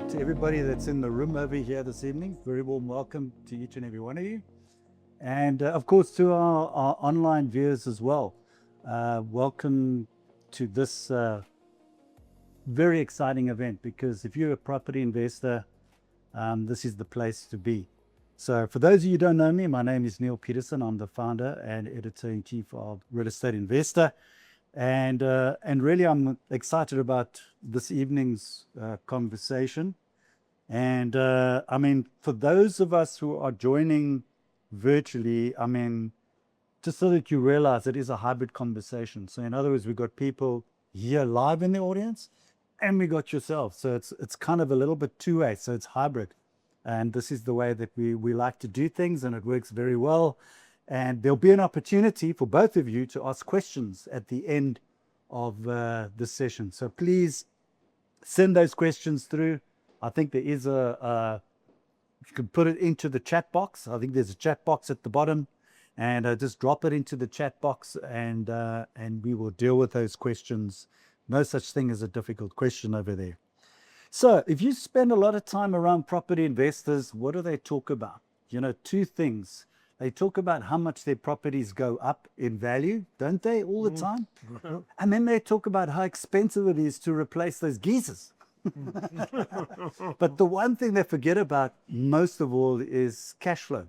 to everybody that's in the room over here this evening. Very warm welcome to each and every one of you. And of course to our online viewers as well. Welcome to this very exciting event, because if you're a property investor, this is the place to be. So for those of you who don't know me, my name is Neil Peterson. I'm the founder and editor-in-chief of Real Estate Investor. And really I'm excited about this evening's conversation. And I mean, for those of us who are joining virtually, I mean, just so that you realize it is a hybrid conversation. So in other words, we've got people here live in the audience and we got yourself. So it's kind of a little bit two-way, so it's hybrid. And this is the way that we like to do things, and it works very well. And there'll be an opportunity for both of you to ask questions at the end of this session. So please send those questions through. I think there is you can put it into the chat box. I think there's a chat box at the bottom, and just drop it into the chat box, and we will deal with those questions. No such thing as a difficult question over there. So if you spend a lot of time around property investors, what do they talk about? You know, two things. They talk about how much their properties go up in value, don't they, all the time? And then they talk about how expensive it is to replace those geysers. But the one thing they forget about most of all is cash flow.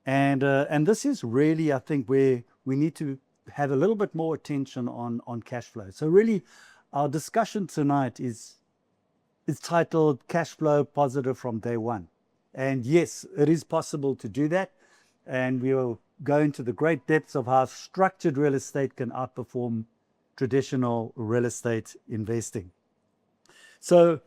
And this is really, I think, where we need to have a little bit more attention on cash flow. So really, our discussion tonight is titled Cash Flow Positive from Day One. And yes, it is possible to do that. And we will go into the great depths of how structured real estate can outperform traditional real estate investing. So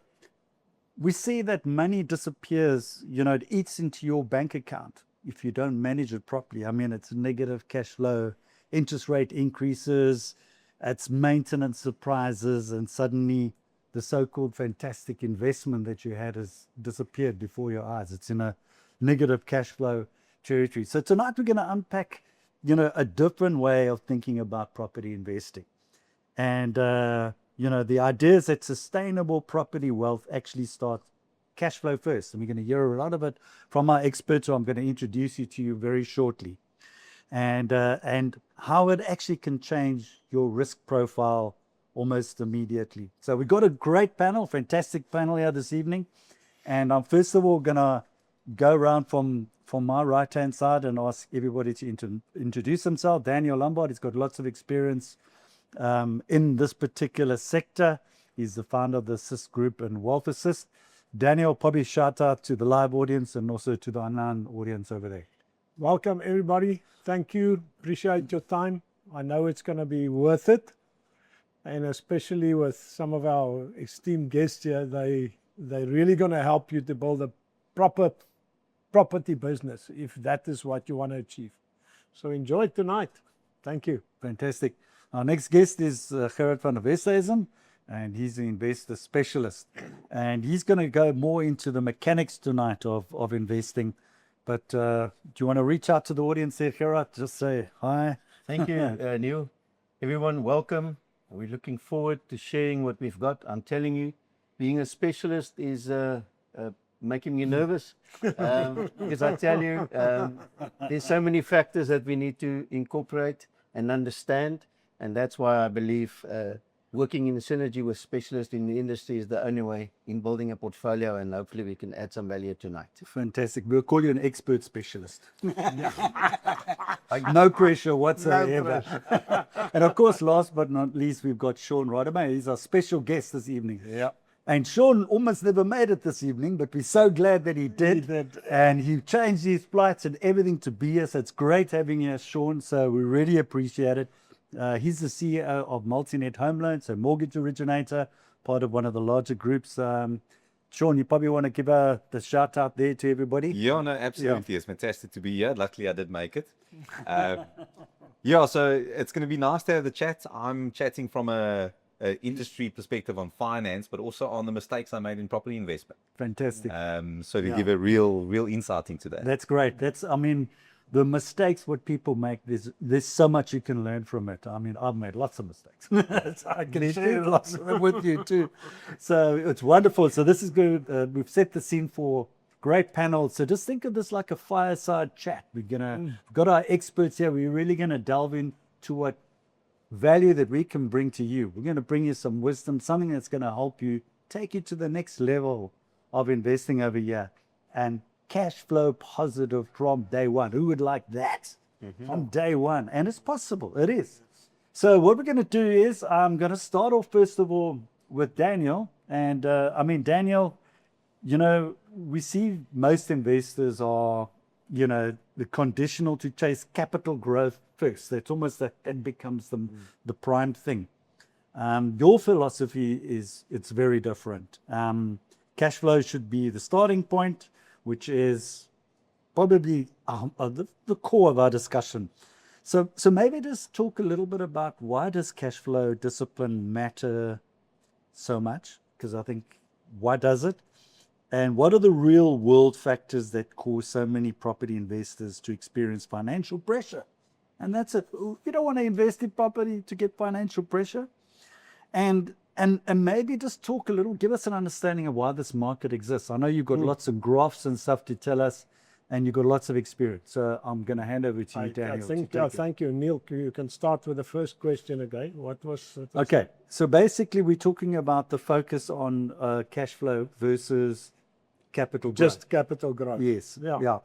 we see that money disappears, you know, it eats into your bank account if you don't manage it properly. I mean, it's negative cash flow, interest rate increases, it's maintenance surprises, and suddenly the so-called fantastic investment that you had has disappeared before your eyes. It's in a negative cash flow territory. So tonight we're going to unpack, you know, a different way of thinking about property investing. And, you know, the idea is that sustainable property wealth actually starts cash flow first. And we're going to hear a lot of it from our experts, who I'm going to introduce you to very shortly. And how it actually can change your risk profile almost immediately. So we've got a great panel, fantastic panel here this evening. And I'm first of all going to go around from my right-hand side and ask everybody to introduce themselves. Daniel Lombard, he's got lots of experience in this particular sector. He's the founder of the Assist Group and Wealth Assist. Daniel, probably shout out to the live audience and also to the online audience over there. Welcome, everybody. Thank you. Appreciate your time. I know it's going to be worth it. And especially with some of our esteemed guests here, they're really going to help you to build a proper property business, if that is what you want to achieve. So enjoy tonight. Thank you. Fantastic. Our next guest is Gerard van der Westhuizen, and he's an investor specialist. And he's going to go more into the mechanics tonight of investing. But do you want to reach out to the audience there, Gerard? Just say hi. Thank you, Neil. Everyone, welcome. We're looking forward to sharing what we've got. I'm telling you, being a specialist is making me nervous. Because I tell you, there's so many factors that we need to incorporate and understand. And that's why I believe working in synergy with specialists in the industry is the only way in building a portfolio, and hopefully we can add some value tonight. Fantastic. We'll call you an expert specialist. Like no pressure whatsoever. No pressure. And of course, last but not least, we've got Sean Rodemaker. He's our special guest this evening. Yeah. And Sean almost never made it this evening, but we're so glad that he did. He did. And he changed his flights and everything to be here. So it's great having you, Sean. So we really appreciate it. He's the CEO of Multinet Home Loans, a mortgage originator, part of one of the larger groups. Sean, you probably want to give the shout out there to everybody. Yeah, no, absolutely. Yeah. It's fantastic to be here. Luckily, I did make it. Yeah, so it's going to be nice to have the chat. I'm chatting from a industry perspective on finance, but also on the mistakes I made in property investment. Fantastic. So to give a real insight into that. That's great. I mean, the mistakes what people make, there's so much you can learn from it. I mean, I've made lots of mistakes. So I can share lots of them with you too. So it's wonderful. So this is good. We've set the scene for great panel. So just think of this like a fireside chat. We've got our experts here. We're really gonna delve into what value that we can bring to you. We're gonna bring you some wisdom, something that's gonna help you take you to the next level of investing over here. And cash flow positive from day one. Who would like that? From day one? And it's possible. It is. So what we're going to do is I'm going to start off first of all with Daniel. And I mean, Daniel, you know, we see most investors are, you know, the conditional to chase capital growth first. That's almost that becomes the prime thing. Your philosophy is it's very different. Cash flow should be the starting point, which is probably the core of our discussion. So maybe just talk a little bit about why does cash flow discipline matter so much? Because I think, why does it? And what are the real world factors that cause so many property investors to experience financial pressure? And that's it. You don't want to invest in property to get financial pressure. And maybe just talk a little, give us an understanding of why this market exists. I know you've got lots of graphs and stuff to tell us, and you've got lots of experience. So I'm going to hand over to you, Daniel. Thank you, Neil. You can start with the first question again. What was it? Okay, so basically we're talking about the focus on cash flow versus capital growth. Just capital growth. Yes, Yeah.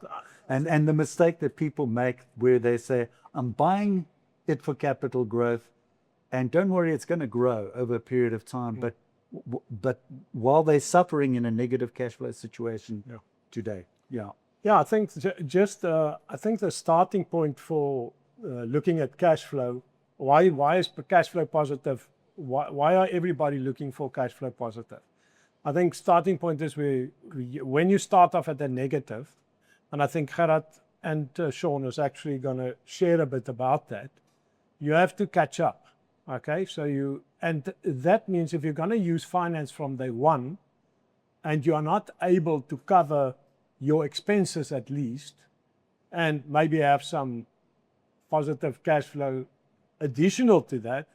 And the mistake that people make where they say, I'm buying it for capital growth, and don't worry, it's going to grow over a period of time. But while they're suffering in a negative cash flow situation today. Yeah. Yeah, I think I think the starting point for looking at cash flow, why is cash flow positive? Why are everybody looking for cash flow positive? I think starting point is when you start off at a negative, and I think Gerard and Sean is actually going to share a bit about that, you have to catch up. Okay, and that means if you're going to use finance from day one and you are not able to cover your expenses at least, and maybe have some positive cash flow additional to that,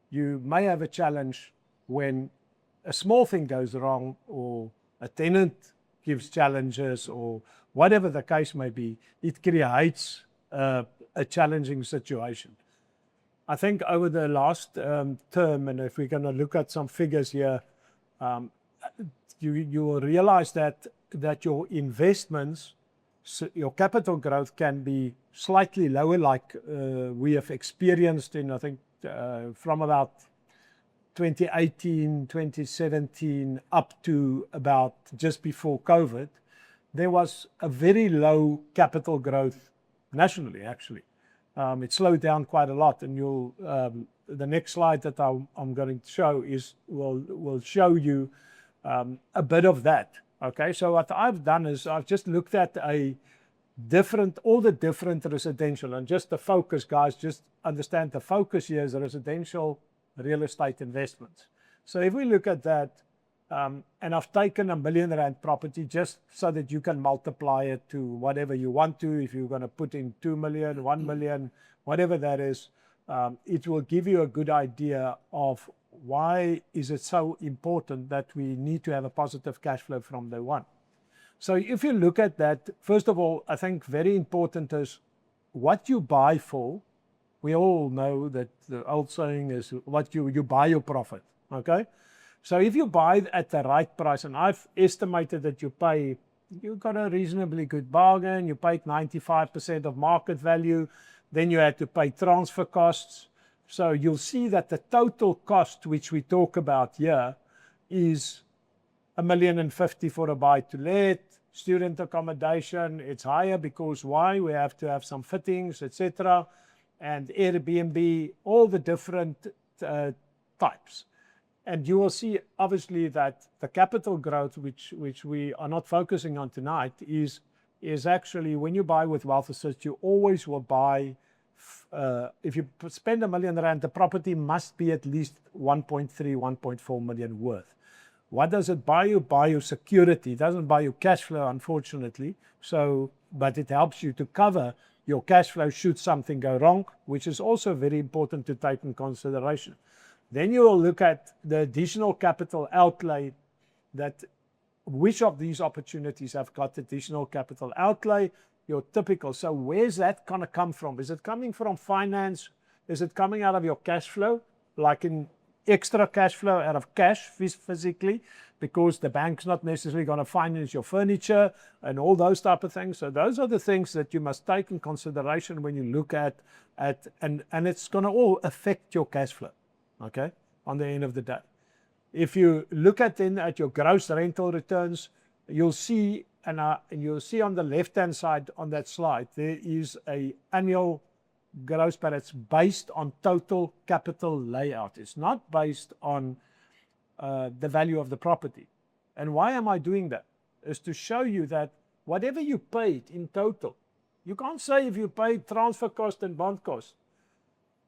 you may have a challenge when a small thing goes wrong or a tenant gives challenges or whatever the case may be. It creates a challenging situation. I think over the last term, and if we're going to look at some figures here, you will realize that your investments, your capital growth can be slightly lower, like we have experienced in, I think, from about 2018, 2017, up to about just before COVID. There was a very low capital growth nationally, actually. It slowed down quite a lot, and the next slide that I'm going to show will show you a bit of that. Okay, so what I've done is I've just looked at all the different residential, and just the focus, guys, just understand the focus here is residential real estate investments. So if we look at that, and I've taken R1 million property just so that you can multiply it to whatever you want to. If you're going to put in 2 million, 1 million, whatever that is, it will give you a good idea of why is it so important that we need to have a positive cash flow from day one. So if you look at that, first of all, I think very important is what you buy for. We all know that the old saying is what you buy your profit, okay? So if you buy at the right price, and I've estimated that you got a reasonably good bargain, you paid 95% of market value, then you had to pay transfer costs. So you'll see that the total cost, which we talk about here, is $1.05 million for a buy-to-let. Student accommodation, it's higher because why? We have to have some fittings, etc. And Airbnb, all the different types. And you will see, obviously, that the capital growth, which we are not focusing on tonight, is actually when you buy with Wealth Assist, you always will buy, if you spend R1 million, the property must be at least 1.3, 1.4 million worth. What does it buy you? Buy you security. It doesn't buy you cash flow, unfortunately. But it helps you to cover your cash flow should something go wrong, which is also very important to take in consideration. Then you will look at the additional capital outlay, that which of these opportunities have got additional capital outlay, your typical. So where's that going to come from? Is it coming from finance? Is it coming out of your cash flow, like in extra cash flow out of cash physically, because the bank's not necessarily going to finance your furniture and all those type of things? So those are the things that you must take in consideration when you look at and it's going to all affect your cash flow, okay, on the end of the day. If you look at your gross rental returns, you'll see, and you'll see on the left-hand side on that slide, there is a annual gross, but it's based on total capital layout. It's not based on the value of the property. And why am I doing that? Is to show you that whatever you paid in total, you can't say if you paid transfer cost and bond cost.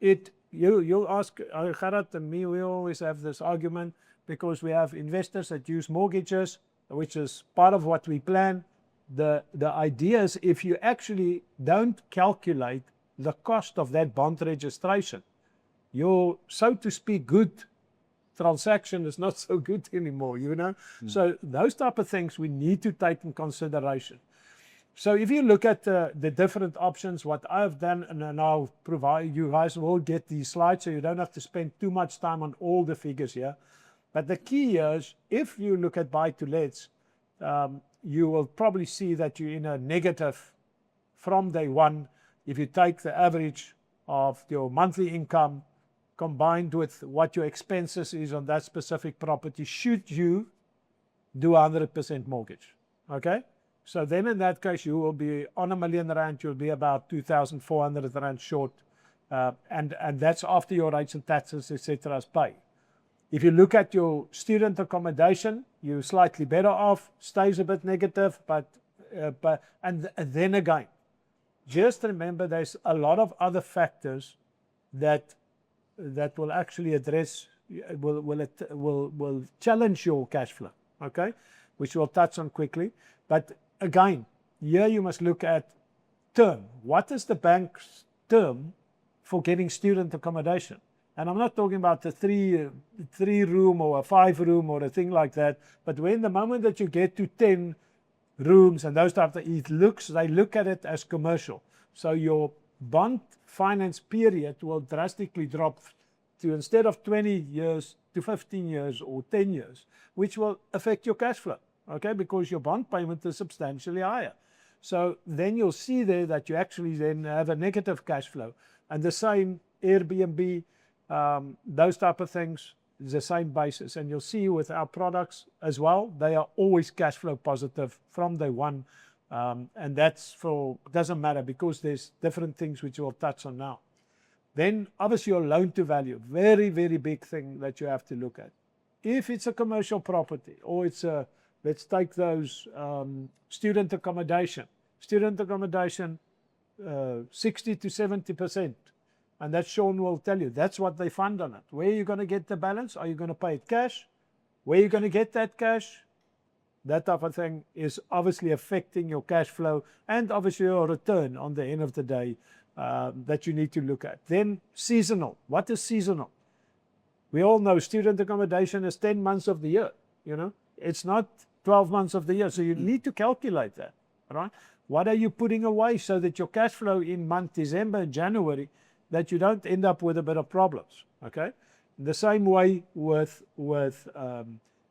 You'll ask, Gerard and me, we always have this argument because we have investors that use mortgages, which is part of what we plan. The idea is if you actually don't calculate the cost of that bond registration, your, so to speak, good transaction is not so good anymore, you know. So those type of things we need to take in consideration. So if you look at the different options, what I've done, and I'll provide, you guys will get these slides so you don't have to spend too much time on all the figures here. But the key is, if you look at buy-to-lets, you will probably see that you're in a negative from day one. If you take the average of your monthly income combined with what your expenses is on that specific property, should you do 100% mortgage, okay? So then in that case, you will be on R1 million, you'll be about 2,400 Rand short. And that's after your rates and taxes, etc. is paid. If you look at your student accommodation, you're slightly better off, stays a bit negative, and then again, just remember there's a lot of other factors that will actually address, will challenge your cash flow, okay, which we'll touch on quickly. But again, here you must look at term. What is the bank's term for getting student accommodation? And I'm not talking about the three room or a 5 room or a thing like that, but when the moment that you get to 10 rooms and those type of things, they look at it as commercial. So your bond finance period will drastically drop to, instead of 20 years to 15 years or 10 years, which will affect your cash flow, okay, because your bond payment is substantially higher. So then you'll see there that you actually then have a negative cash flow. And the same Airbnb, those type of things, the same basis. And you'll see with our products as well, they are always cash flow positive from day one. And that's doesn't matter because there's different things which we'll touch on now. Then obviously your loan to value, very, very big thing that you have to look at. If it's a commercial property or it's let's take those student accommodation, 60 to 70%. And that Sean will tell you, that's what they fund on it. Where are you going to get the balance? Are you going to pay it cash? Where are you going to get that cash? That type of thing is obviously affecting your cash flow and obviously your return on the end of the day that you need to look at. Then seasonal. What is seasonal? We all know student accommodation is 10 months of the year. You know, it's not 12 months of the year. So you need to calculate that, right? What are you putting away so that your cash flow in month December and January, that you don't end up with a bit of problems, okay? The same way with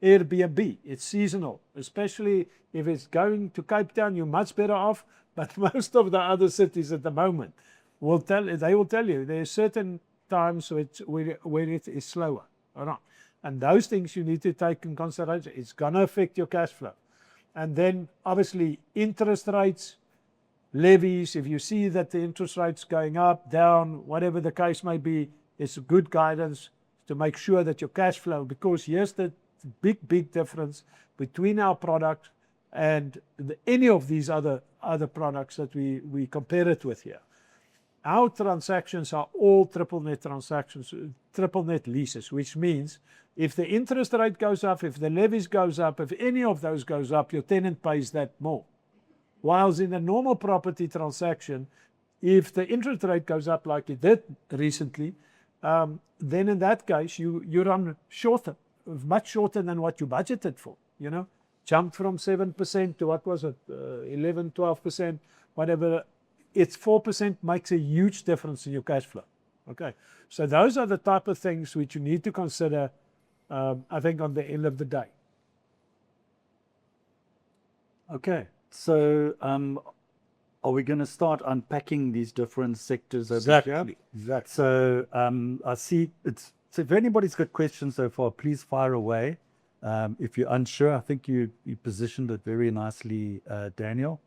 Airbnb, it's seasonal, especially if it's going to Cape Town, you're much better off, but most of the other cities at the moment they will tell you there's certain times where it is slower, all right? And those things you need to take in consideration. It's gonna affect your cash flow. And then obviously interest rates, levies, if you see that the interest rate's going up, down, whatever the case may be, it's good guidance to make sure that your cash flow, because here's the big difference between our product and any of these other products that we compare it with here. Our transactions are all triple net transactions, triple net leases, which means if the interest rate goes up, if the levies goes up, if any of those goes up, your tenant pays that more. Whilst in a normal property transaction, If the interest rate goes up like it did recently, then in that case, you run shorter, much shorter than what you budgeted for, you know. Jumped from 7% to what was it, 11, 12%, whatever. It's 4% makes a huge difference in your cash flow. Okay, so those are the type of things which you need to consider, I think, on the end of the day. Okay, so are we going to start unpacking these different sectors over here? Exactly. So I see it's. So if anybody's got questions so far, please fire away. If you're unsure, I think you positioned it very nicely, Daniel.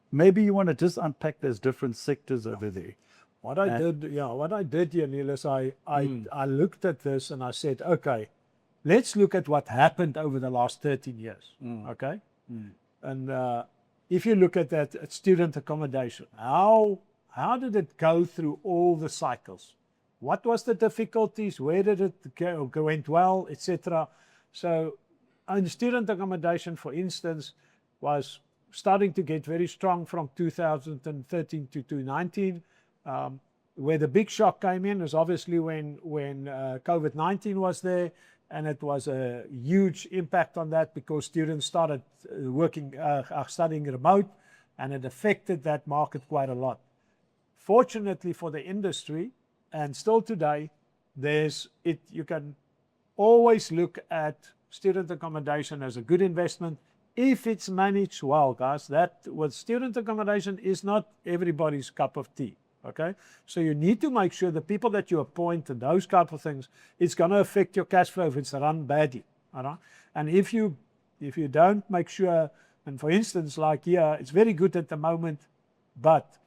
Maybe you want to just unpack those different sectors over there. What I did here, Neil, is I looked at this and I said, okay, let's look at what happened over the last 13 years. Okay, and if you look at that at student accommodation, how did it go through all the cycles? What was the difficulties? Where did it go? Went well, etc. So, in student accommodation, for instance, was starting to get very strong from 2013 to 2019. Where the big shock came in is obviously when COVID-19 was there, and it was a huge impact on that because students started studying remote, and it affected that market quite a lot. Fortunately for the industry, and still today, you can always look at student accommodation as a good investment if it's managed well, guys. That with student accommodation is not everybody's cup of tea. Okay, so you need to make sure the people that you appoint and those type of things, it's going to affect your cash flow if it's run badly. All right, and if you don't make sure, and for instance, like here, it's very good at the moment, but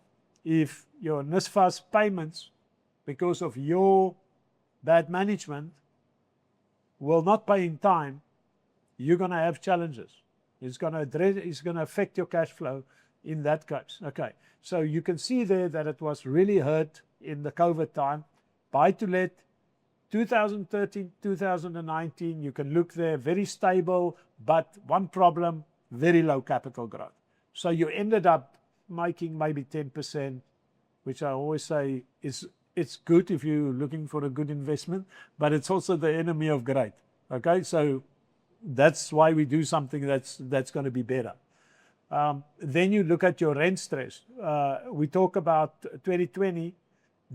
if your NSFAS payments, because of your bad management, will not pay in time, you're going to have challenges. It's going to affect your cash flow in that case. Okay, so you can see there that it was really hurt in the COVID time. Buy to let, 2013, 2019, you can look there, very stable, but one problem, very low capital growth. So you ended up making maybe 10%, which I always say it's good if you're looking for a good investment, but it's also the enemy of great. Okay, so that's why we do something that's going to be better. Then you look at your rent stress. We talk about 2020,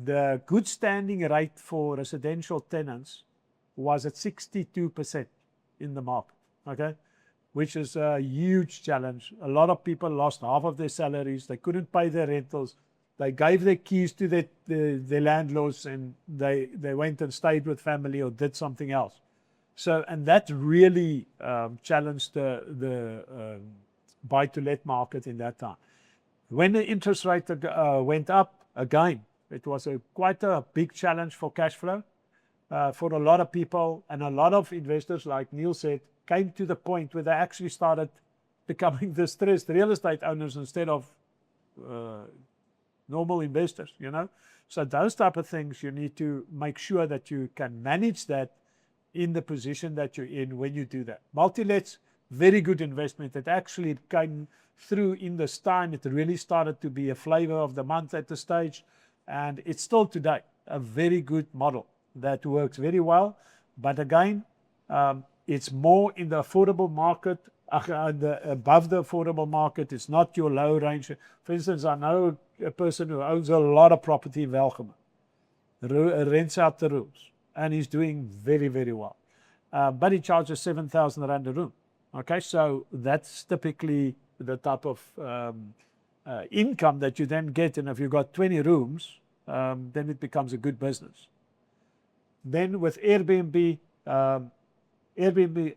the good standing rate for residential tenants was at 62% in the market, okay, which is a huge challenge. A lot of people lost half of their salaries. They couldn't pay their rentals. They gave their keys to their landlords, and they went and stayed with family or did something else. So, and that really challenged the buy-to-let market in that time. When the interest rate went up again, it was quite a big challenge for cash flow for a lot of people, and a lot of investors, like Neil said, came to the point where they actually started becoming distressed real estate owners instead of normal investors, you know. So those type of things, you need to make sure that you can manage that in the position that you're in when you do that. Multi-lets, very good investment. It actually came through in this time. It really started to be a flavor of the month at the stage, and it's still today a very good model that works very well. But again, it's more in the affordable market, above the affordable market. It's not your low range. For instance, I know a person who owns a lot of property in Welkom, rents out the rooms, and he's doing very, very well. But he charges 7,000 Rand a room. Okay, so that's typically the type of income that you then get. And if you've got 20 rooms, then it becomes a good business. Then with Airbnb, Airbnb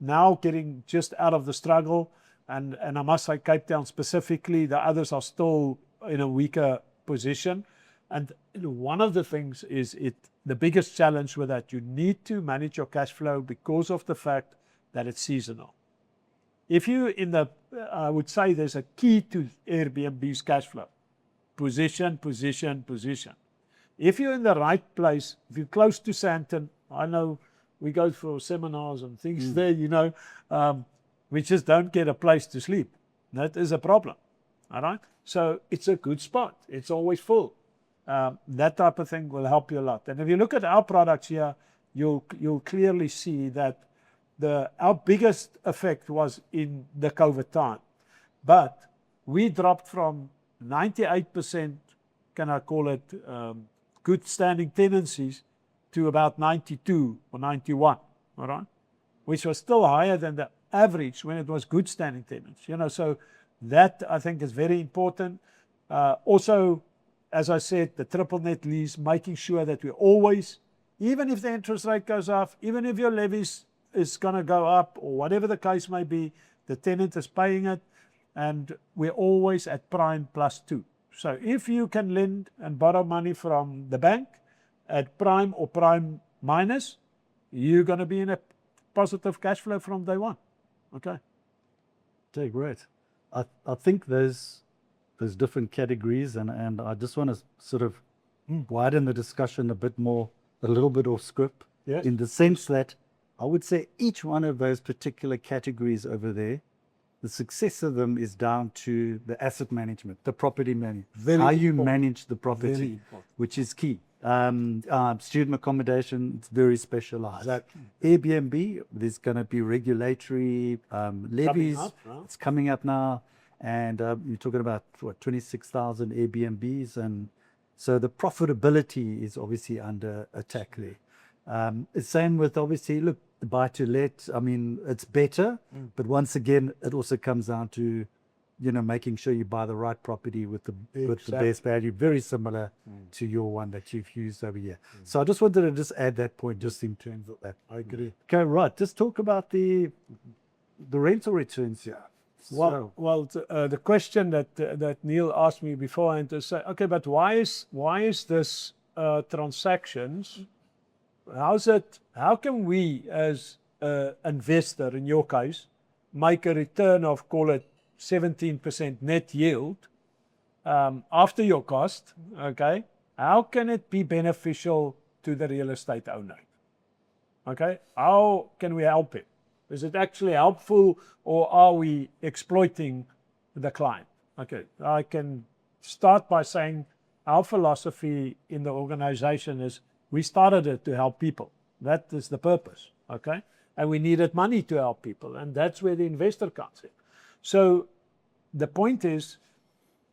now getting just out of the struggle. And I must say Cape Town specifically, the others are still in a weaker position. And one of the things is the biggest challenge with that, you need to manage your cash flow because of the fact that it's seasonal. If you I would say there's a key to Airbnb's cash flow. Position, position, position. If you're in the right place, if you're close to Sandton, I know we go for seminars and things there, you know, we just don't get a place to sleep. That is a problem. All right. So it's a good spot. It's always full. That type of thing will help you a lot. And if you look at our products here, you'll clearly see that our biggest effect was in the COVID time. But we dropped from 98%, can I call it, good standing tenancies to about 92 or 91, all right? Which was still higher than the average when it was good standing tenants. So that I think is very important. Also, as I said, the triple net lease, making sure that we always, even if the interest rate goes up, even if your levies is going to go up or whatever the case may be, the tenant is paying it, and we're always at prime +2. So if you can lend and borrow money from the bank at prime or prime minus, you're going to be in a positive cash flow from day one. Okay. Okay, great. I think there's different categories, and I just want to sort of widen the discussion a little bit off script, Yes. in the sense that I would say each one of those particular categories over there, the success of them is down to the asset management, the property management, how you manage the property, Very important. which is key. Student accommodation, it's very specialized. Exactly. Airbnb, there's going to be regulatory levies. up, right? It's coming up now. And you're talking about, 26,000 Airbnbs. And so the profitability is obviously under attack there. Same with, obviously, look, the buy-to-let, I mean, it's better. But once again, it also comes down to, making sure you buy the right property with the best value, very similar to your one that you've used over here. So I just wanted to just add that point just in terms of that. I agree. Okay, right. Just talk about the rental returns here. Well, the question that Neil asked me beforehand to say, okay, but why is this transactions? How can we as an investor, in your case, make a return of, call it 17% net yield after your cost? Okay, how can it be beneficial to the real estate owner? Okay, how can we help it? Is it actually helpful, or are we exploiting the client? Okay, I can start by saying our philosophy in the organization is we started it to help people. That is the purpose, okay? And we needed money to help people, and that's where the investor comes in. So the point is,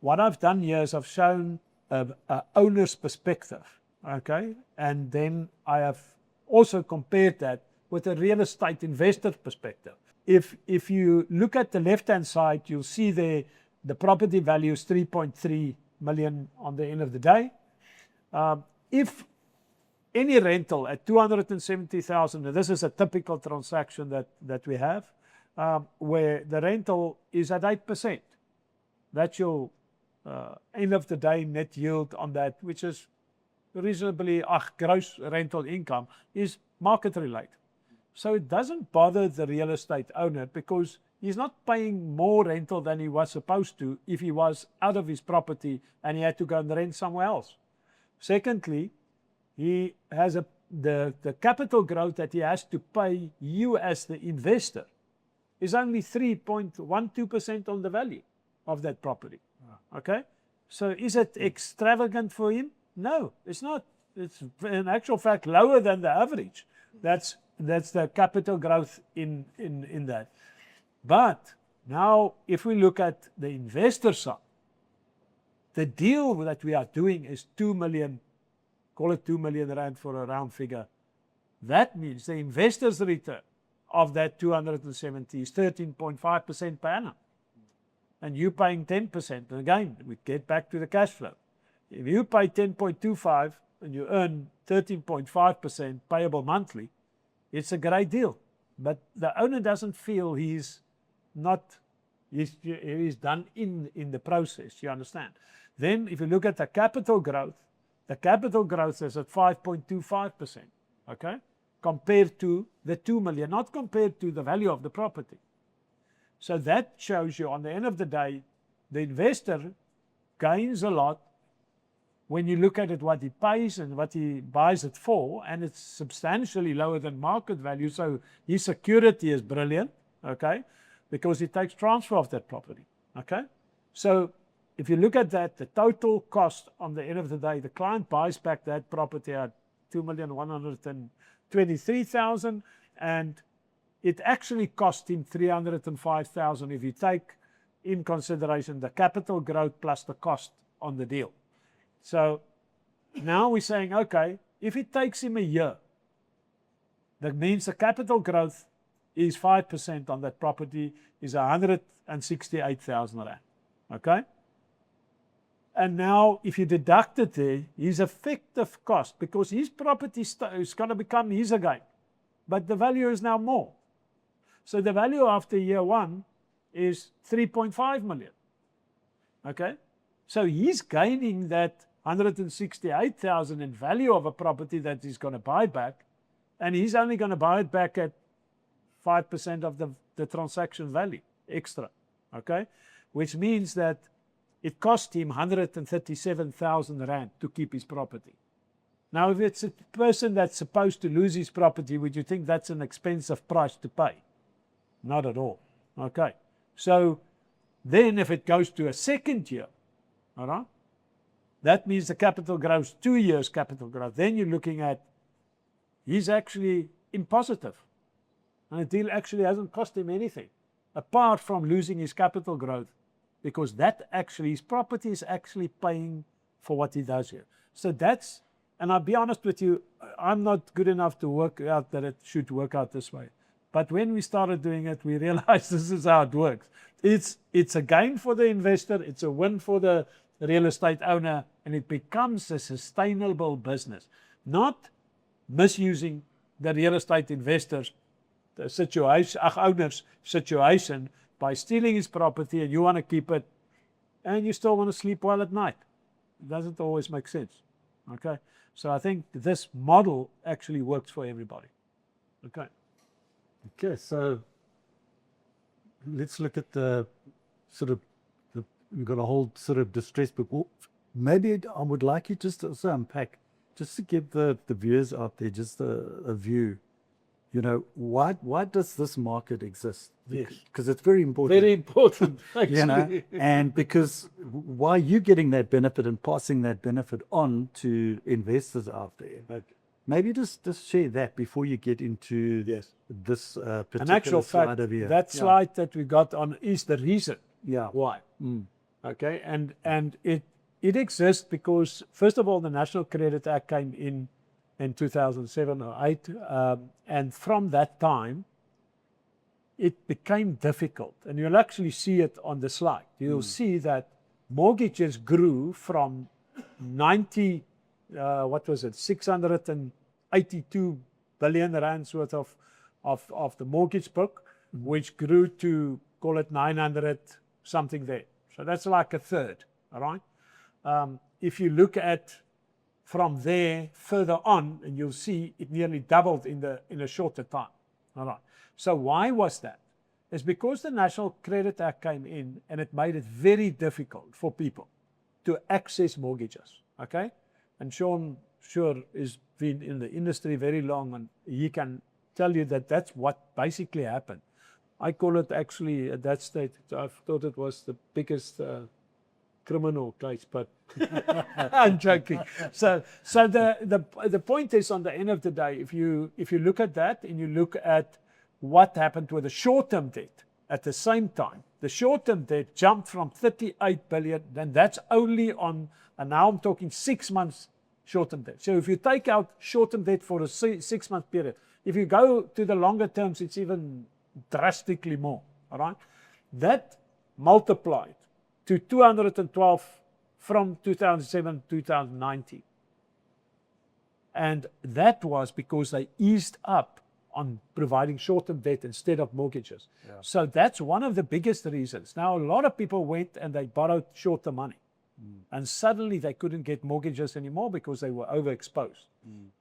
what I've done here is I've shown an owner's perspective, okay? And then I have also compared that with a real estate investor perspective. If you look at the left-hand side, you'll see there the property value is 3.3 million on the end of the day. If any rental at 270,000, and this is a typical transaction that we have, where the rental is at 8%. That's your end of the day net yield on that, which is reasonably, gross rental income is market related. So it doesn't bother the real estate owner because he's not paying more rental than he was supposed to if he was out of his property and he had to go and rent somewhere else. Secondly, he has the capital growth that he has to pay you as the investor is only 3.12% on the value of that property. Okay? So is it extravagant for him? No, it's not. It's in actual fact lower than the average. That's the capital growth in that. But now if we look at the investor side, the deal that we are doing is 2 million, call it 2 million rand for a round figure. That means the investor's return of that 270 is 13.5% per annum. And you're paying 10%. And again, we get back to the cash flow. If you pay 10.25 and you earn 13.5% payable monthly, it's a great deal. But the owner doesn't feel he's done in the process, you understand? Then if you look at the capital growth is at 5.25%, okay? Compared to the 2 million, not compared to the value of the property. So that shows you on the end of the day, the investor gains a lot when you look at it, what he pays and what he buys it for, and it's substantially lower than market value. So his security is brilliant, okay, because he takes transfer of that property, okay. So if you look at that, the total cost on the end of the day, the client buys back that property at 2,123,000, and it actually cost him 305,000 if you take in consideration the capital growth plus the cost on the deal. So now we're saying, okay, if it takes him a year, that means the capital growth is 5% on that property is 168,000 rand. Okay? And now if you deduct it there, his effective cost, because his property is going to become his again, but the value is now more. So the value after year one is 3.5 million. Okay? So he's gaining that 168,000 in value of a property that he's going to buy back, and he's only going to buy it back at 5% of the transaction value extra. Okay? Which means that it cost him 137,000 rand to keep his property. Now, if it's a person that's supposed to lose his property, would you think that's an expensive price to pay? Not at all. Okay. So then if it goes to a second year, all right, that means the capital grows 2 years capital growth. Then you're looking at he's actually in positive. And the deal actually hasn't cost him anything apart from losing his capital growth, because that actually, his property is actually paying for what he does here. So that's, and I'll be honest with you, I'm not good enough to work out that it should work out this way. But when we started doing it, we realized this is how it works. It's a gain for the investor, it's a win for the real estate owner, and it becomes a sustainable business. Not misusing the real estate investors, the situation, owner's situation, by stealing his property and you want to keep it and you still want to sleep well at night. It doesn't always make sense. Okay? So I think this model actually works for everybody. Okay. Okay, so let's look at the sort of, we've got a whole sort of distress book. Well, maybe I would like you just to also unpack, just to give the viewers out there just a view. You know, why does this market exist? Yes. Because it's very important. Very important, actually. You know, and because why are you getting that benefit and passing that benefit on to investors out there? But maybe just share that before you get into this particular An actual slide fact, over here. that slide that we got on is the reason why. Mm. Okay, and it exists because, first of all, the National Credit Act came in 2007 or 8, and from that time, it became difficult. And you'll actually see it on the slide. You'll see that mortgages grew from 682 billion rands worth of the mortgage book, which grew to, call it 900 something there. So that's like a third, all right? If you look at from there further on, and you'll see it nearly doubled in a shorter time. All right. So why was that? It's because the National Credit Act came in and it made it very difficult for people to access mortgages. Okay? And Sean sure has been in the industry very long, and he can tell you that that's what basically happened. I call it actually at that stage, I thought it was the biggest criminal case, but I'm joking. So the point is, on the end of the day, if you look at that and you look at what happened with the short-term debt at the same time, the short-term debt jumped from 38 billion, and that's only on, and now I'm talking 6 months short-term debt. So if you take out short-term debt for a 6-month period, if you go to the longer terms, it's even drastically more. All right, that multiplied to 212 from 2007 to 2019. And that was because they eased up on providing short-term debt instead of mortgages. Yeah. So that's one of the biggest reasons. Now, a lot of people went and they borrowed short-term money. And suddenly they couldn't get mortgages anymore because they were overexposed.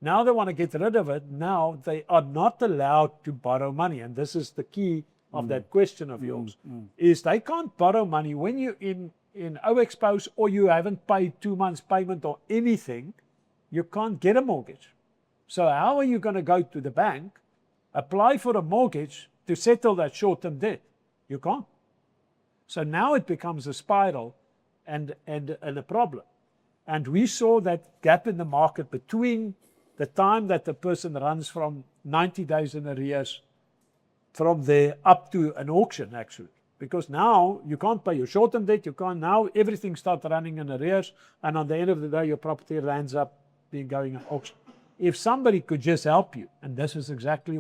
Now they want to get rid of it. Now they are not allowed to borrow money. And this is the key of that question of yours, is they can't borrow money when you're in overexposed or you haven't paid 2 months payment or anything. You can't get a mortgage. So how are you going to go to the bank, apply for a mortgage to settle that short-term debt? You can't. So now it becomes a spiral. and a problem. And we saw that gap in the market between the time that the person runs from 90 days in arrears from there up to an auction, actually. Because now you can't pay your short-term debt, you can't, now everything starts running in arrears, and on the end of the day, your property ends up being going on auction. If somebody could just help you, and this is exactly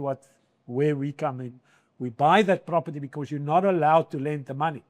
where we come in, we buy that property because you're not allowed to lend the money.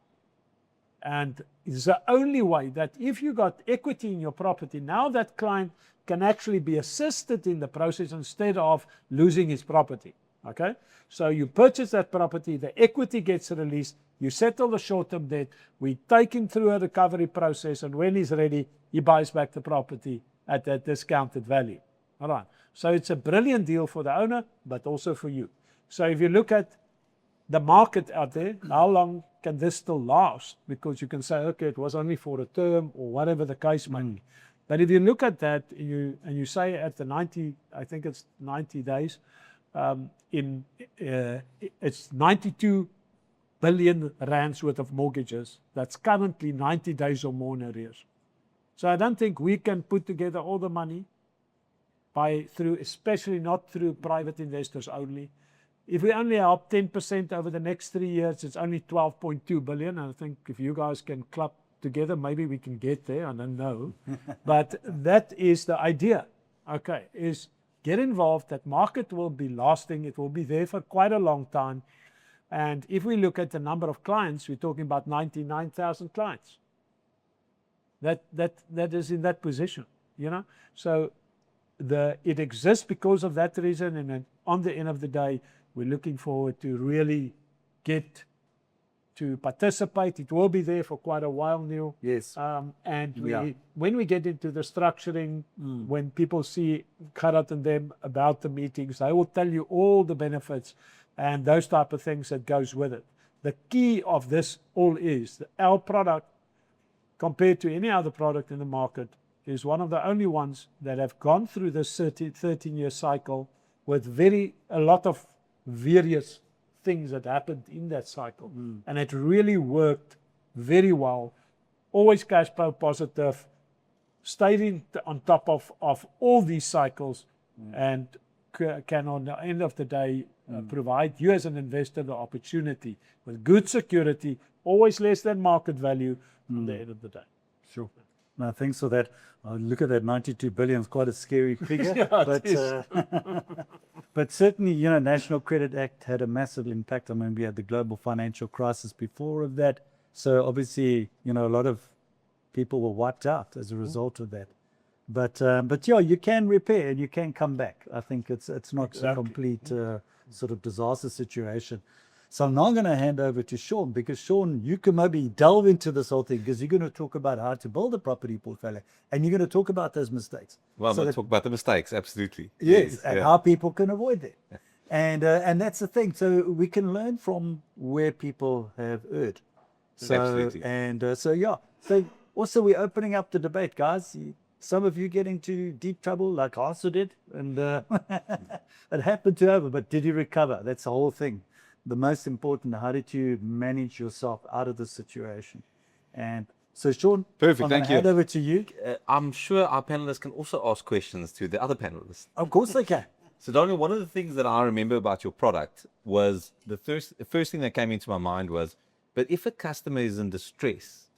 And it's the only way that if you got equity in your property, now that client can actually be assisted in the process instead of losing his property. Okay? So you purchase that property, the equity gets released, you settle the short-term debt, we take him through a recovery process, and when he's ready, he buys back the property at that discounted value. All right. So it's a brilliant deal for the owner, but also for you. So if you look at the market out there, how long can this still last? Because you can say, okay, it was only for a term or whatever the case might be. But if you look at that and you say at the 90, I think it's 90 days, it's 92 billion rands worth of mortgages that's currently 90 days or more in arrears. So I don't think we can put together all the money especially not through private investors only. If we only help 10% over the next 3 years, it's only 12.2 billion. And I think if you guys can club together, maybe we can get there. I don't know. But that is the idea, okay, is get involved. That market will be lasting. It will be there for quite a long time. And if we look at the number of clients, we're talking about 99,000 clients. That is in that position, you know. So it exists because of that reason. And then on the end of the day, we're looking forward to really get to participate. It will be there for quite a while, Neil. Yes. And when we get into the structuring, when people see Gerard and them about the meetings, they will tell you all the benefits and those type of things that goes with it. The key of this all is that our product, compared to any other product in the market, is one of the only ones that have gone through this 13-year cycle with a lot of various things that happened in that cycle. And it really worked very well. Always cash flow positive, stayed on top of all these cycles, and can on the end of the day provide you as an investor the opportunity with good security, always less than market value on the end of the day. Sure. No, thanks for that. Look at that 92 billion, it's quite a scary figure. But certainly, you know, National Credit Act had a massive impact. I mean, we had the global financial crisis before of that. So obviously, you know, a lot of people were wiped out as a result of that. But yeah, you can repair and you can come back. I think it's not a complete sort of disaster situation. So I'm now going to hand over to Sean, because Sean, you can maybe delve into this whole thing, because you're going to talk about how to build a property portfolio, and you're going to talk about those mistakes. Well, I'm going to talk about the mistakes, absolutely. Yes, and how people can avoid them. And that's the thing. So we can learn from where people have erred. So, Absolutely. And so also we're opening up the debate, guys. Some of you get into deep trouble like Hasso did, and it happened to over, but did you recover? That's the whole thing. The most important, how did you manage yourself out of the situation? And so, Sean, Perfect, thank you. Hand over to you. I'm sure our panelists can also ask questions to the other panelists. Of course they can. So, Daniel, one of the things that I remember about your product was the first thing that came into my mind was, but if a customer is in distress,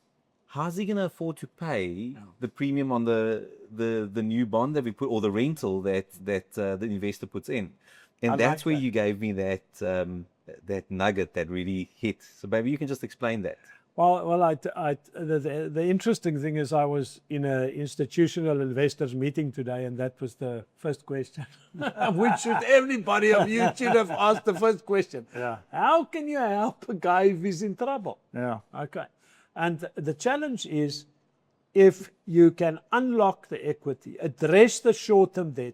how's he going to afford to pay the premium on the new bond that we put, or the rental that the investor puts in? And that's where you gave me that nugget that really hit. So maybe you can just explain that. Well, the interesting thing is I was in an institutional investors meeting today, and that was the first question. Which everybody of you should have asked the first question. Yeah. How can you help a guy if he's in trouble? Yeah. Okay. And the challenge is, if you can unlock the equity, address the short-term debt,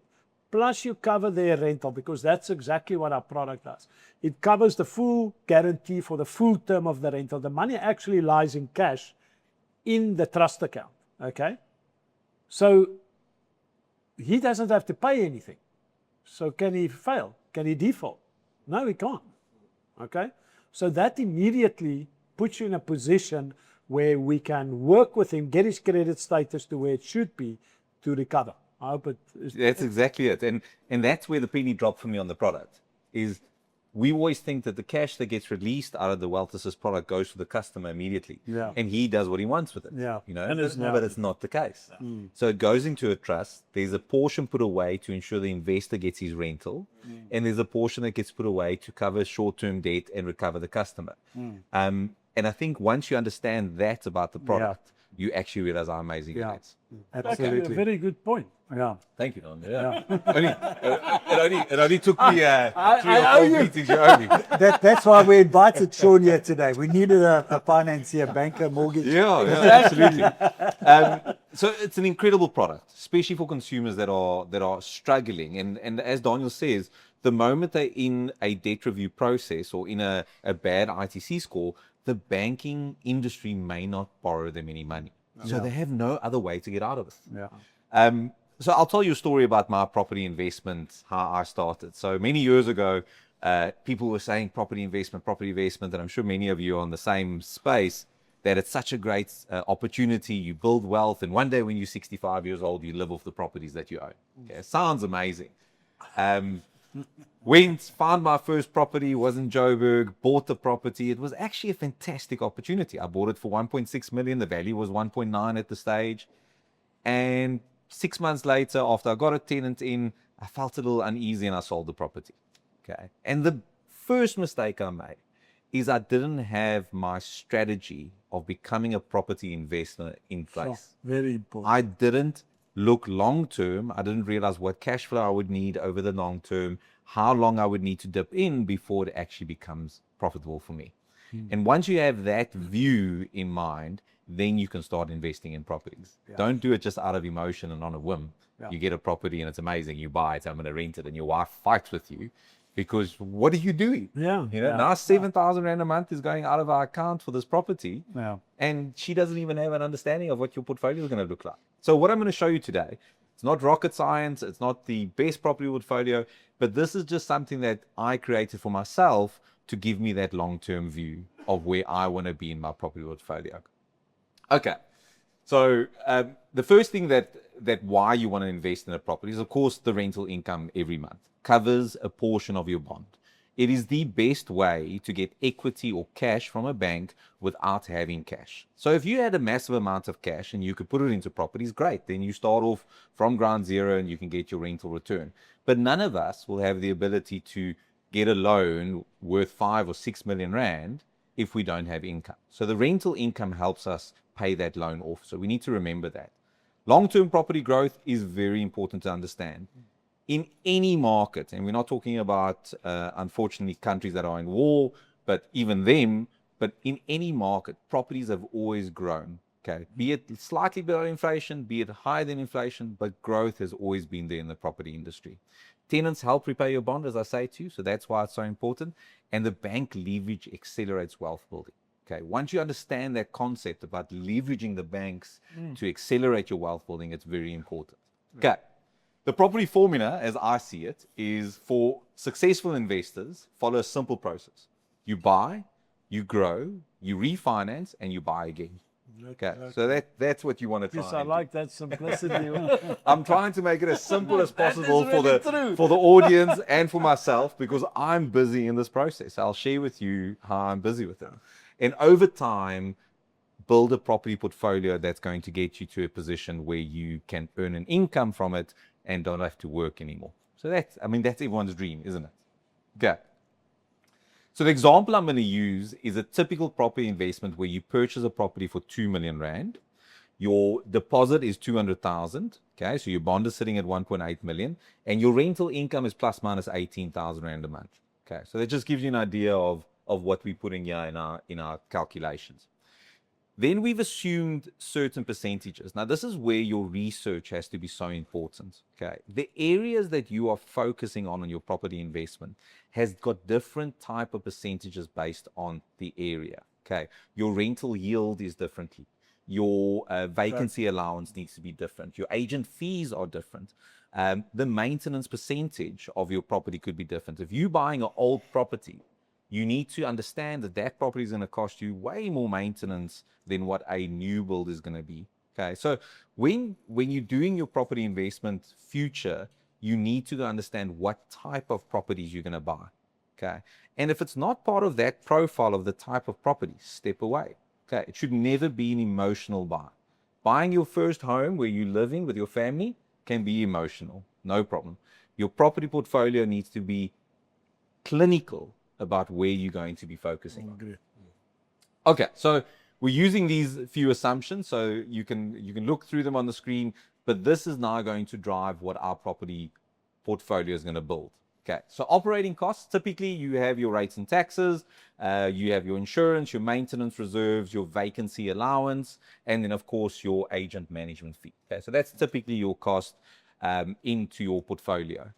plus you cover their rental, because that's exactly what our product does. It covers the full guarantee for the full term of the rental. The money actually lies in cash in the trust account, okay? So he doesn't have to pay anything. So can he fail? Can he default? No, he can't, okay? So that immediately puts you in a position where we can work with him, get his credit status to where it should be to recover. I hope it is. That's exactly it. And that's where the penny dropped for me on the product is we always think that the cash that gets released out of the wealth assist product goes to the customer immediately. Yeah. And he does what he wants with it. Yeah. You know, And it's but, not. but it's not the case. So it goes into a trust. There's a portion put away to ensure the investor gets his rental. And there's a portion that gets put away to cover short-term debt and recover the customer. And I think once you understand that about the product, you actually realize how amazing Yeah. it is. Okay, Absolutely. a very good point. Yeah. Thank you, Don. Yeah. it only took me 3 or 4 meetings. You owe me. That's why we invited Sean here today. We needed a financier, banker, mortgage. Yeah, absolutely. So it's an incredible product, especially for consumers that are struggling. And as Daniel says, the moment they're in a debt review process or in a bad ITC score, the banking industry may not borrow them any money. So they have no other way to get out of it. Yeah. So I'll tell you a story about my property investment, how I started. So many years ago, people were saying property investment, and I'm sure many of you are in the same space, that it's such a great opportunity. You build wealth, and one day when you're 65 years old, you live off the properties that you own. Okay, sounds amazing. Found my first property, was in Joburg, bought the property. It was actually a fantastic opportunity. I bought it for 1.6 million. The value was 1.9 at the stage. And 6 months later, after I got a tenant in, I felt a little uneasy and I sold the property. Okay. And the first mistake I made is I didn't have my strategy of becoming a property investor in place. Very important. I didn't look long term. I didn't realize what cash flow I would need over the long term, how long I would need to dip in before it actually becomes profitable for me. And once you have that view in mind, then you can start investing in properties. Don't do it just out of emotion and on a whim. You get a property and it's amazing. You buy it, I'm going to rent it, and your wife fights with you because what are you doing? Yeah. You know, now 7,000 Rand a month is going out of our account for this property. Yeah. And she doesn't even have an understanding of what your portfolio is going to look like. So what I'm going to show you today, it's not rocket science, it's not the best property portfolio, but this is just something that I created for myself to give me that long-term view of where I want to be in my property portfolio. Okay, so the first thing that why you want to invest in a property is, of course, the rental income every month covers a portion of your bond. It is the best way to get equity or cash from a bank without having cash. So if you had a massive amount of cash and you could put it into properties, great. Then you start off from ground zero and you can get your rental return. But none of us will have the ability to get a loan worth 5 or 6 million Rand if we don't have income. So the rental income helps us pay that loan off. So we need to remember that. Long-term property growth is very important to understand. In any market, and we're not talking about, unfortunately, countries that are in war, but even them, but in any market, properties have always grown. Okay, be it slightly below inflation, be it higher than inflation, but growth has always been there in the property industry. Tenants help repay your bond, as I say to you, so that's why it's so important. And the bank leverage accelerates wealth building. Okay, once you understand that concept about leveraging the banks to accelerate your wealth building, it's very important. Okay. The property formula, as I see it, is for successful investors, follow a simple process. You buy, you grow, you refinance, and you buy again. Okay, so that's what you want to try. Yes, I like that simplicity. I'm trying to make it as simple as possible That is really for the audience and for myself, because I'm busy in this process. I'll share with you how I'm busy with it. And over time, build a property portfolio that's going to get you to a position where you can earn an income from it and don't have to work anymore. So that's everyone's dream, isn't it? Okay. So the example I'm going to use is a typical property investment where you purchase a property for 2 million Rand. Your deposit is 200,000. Okay, so your bond is sitting at 1.8 million, and your rental income is plus minus 18,000 Rand a month. Okay, so that just gives you an idea of what we're putting here in our calculations. Then we've assumed certain percentages. Now, this is where your research has to be so important. Okay, the areas that you are focusing on in your property investment has got different type of percentages based on the area. Okay, your rental yield is differently. Your vacancy allowance needs to be different. Your agent fees are different. The maintenance percentage of your property could be different. If you're buying an old property, you need to understand that that property is going to cost you way more maintenance than what a new build is going to be. Okay, so when you're doing your property investment future, you need to understand what type of properties you're going to buy. Okay, and if it's not part of that profile of the type of property, step away. Okay, it should never be an emotional buy. Buying your first home where you're living with your family can be emotional, no problem. Your property portfolio needs to be clinical about where you're going to be focusing on. Agree. Okay, so we're using these few assumptions, so you can look through them on the screen, but this is now going to drive what our property portfolio is going to build. Okay, so operating costs, typically you have your rates and taxes, you have your insurance, your maintenance reserves, your vacancy allowance, and then of course your agent management fee. Okay, so that's typically your cost into your portfolio.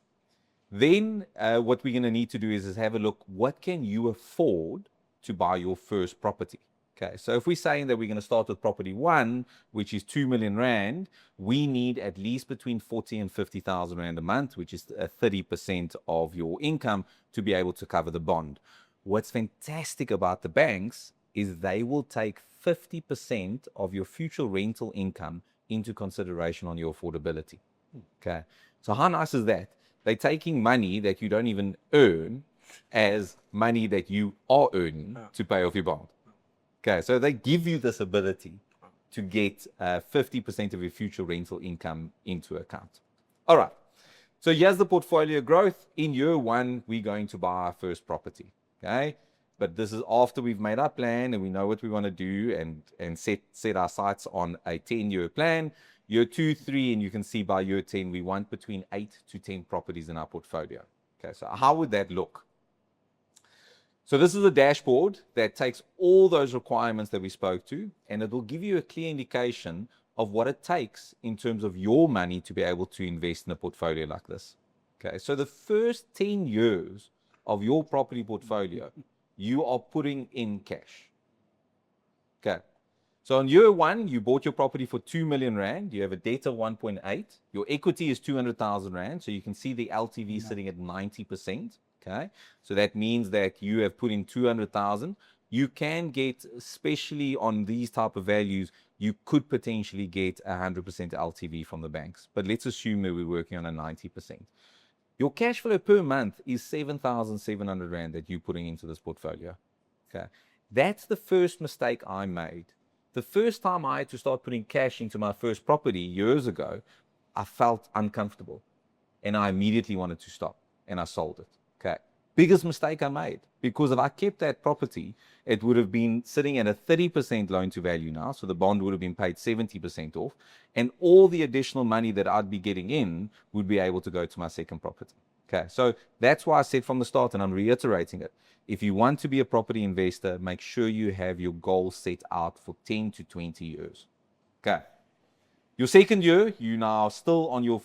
Then what we're going to need to do is have a look, what can you afford to buy your first property? Okay, so if we're saying that we're going to start with property 1, which is 2 million rand, we need at least between 40 and 50,000 rand a month, which is 30% of your income to be able to cover the bond. What's fantastic about the banks is they will take 50% of your future rental income into consideration on your affordability. Okay, so how nice is that? They're taking money that you don't even earn as money that you are earning to pay off your bond. Okay, so they give you this ability to get 50% of your future rental income into account. All right, so here's the portfolio growth. In year 1, we're going to buy our first property, okay? But this is after we've made our plan and we know what we want to do and set our sights on a 10-year plan. Year 2, 3, and you can see by year 10, we want between 8 to 10 properties in our portfolio. Okay, so how would that look? So this is a dashboard that takes all those requirements that we spoke to, and it will give you a clear indication of what it takes in terms of your money to be able to invest in a portfolio like this. Okay, so the first 10 years of your property portfolio, you are putting in cash. Okay, so in year 1, you bought your property for 2 million rand, you have a debt of 1.8, your equity is 200,000 rand, so you can see the LTV sitting at 90%. Okay, so that means that you have put in 200,000. You can get, especially on these type of values, you could potentially get 100% LTV from the banks. But let's assume that we're working on a 90%. Your cash flow per month is 7,700 rand that you're putting into this portfolio. Okay, that's the first mistake I made. The first time I had to start putting cash into my first property years ago, I felt uncomfortable, and I immediately wanted to stop, and I sold it. Okay, biggest mistake I made, because if I kept that property, it would have been sitting at a 30% loan to value now, so the bond would have been paid 70% off, and all the additional money that I'd be getting in would be able to go to my second property. Okay, so that's why I said from the start, and I'm reiterating it, if you want to be a property investor, make sure you have your goal set out for 10 to 20 years. Okay. Your second year, you're now still on your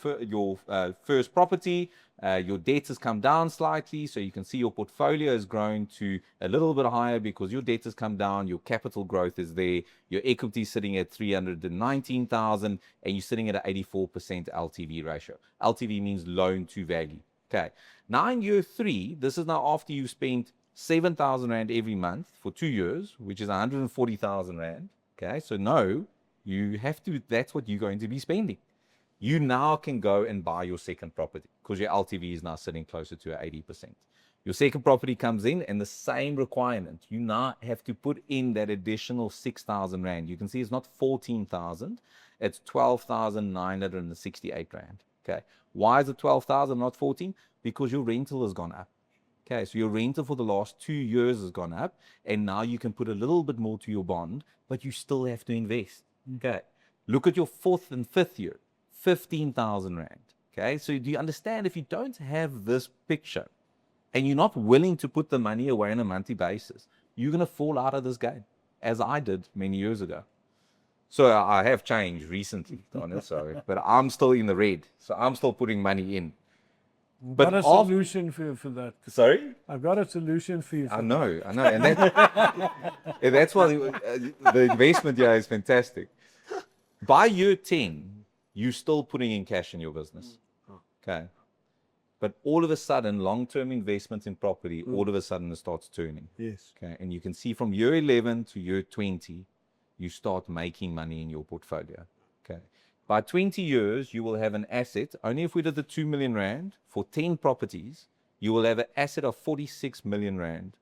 first property. Your debt has come down slightly, so you can see your portfolio has grown to a little bit higher because your debt has come down, your capital growth is there, your equity is sitting at 319,000, and you're sitting at an 84% LTV ratio. LTV means loan to value. Okay. Now in year 3, this is now after you've spent 7,000 rand every month for 2 years, which is 140,000 rand. Okay, so no, you have to, that's what you're going to be spending. You now can go and buy your second property because your LTV is now sitting closer to 80%. Your second property comes in and the same requirement. You now have to put in that additional 6,000 rand. You can see it's not 14,000, it's 12,968 rand. Okay, why is it 12,000, not 14? Because your rental has gone up. Okay, so your rental for the last 2 years has gone up, and now you can put a little bit more to your bond, but you still have to invest. Okay, look at your 4th and 5th year, 15,000 rand. Okay, so do you understand, if you don't have this picture and you're not willing to put the money away on a monthly basis, you're going to fall out of this game, as I did many years ago. So I have changed recently, Daniel, sorry, but I'm still in the red, so I'm still putting money in. But a solution for that. Sorry? I've got a solution for you. I know, and that's why the investment here is fantastic. By year 10, you're still putting in cash in your business. Okay. But all of a sudden, long-term investments in property, all of a sudden it starts turning. Yes. Okay. And you can see from year 11 to year 20, you start making money in your portfolio. Okay. By 20 years, you will have an asset. Only if we did the 2 million rand for 10 properties, you will have an asset of 46 million rand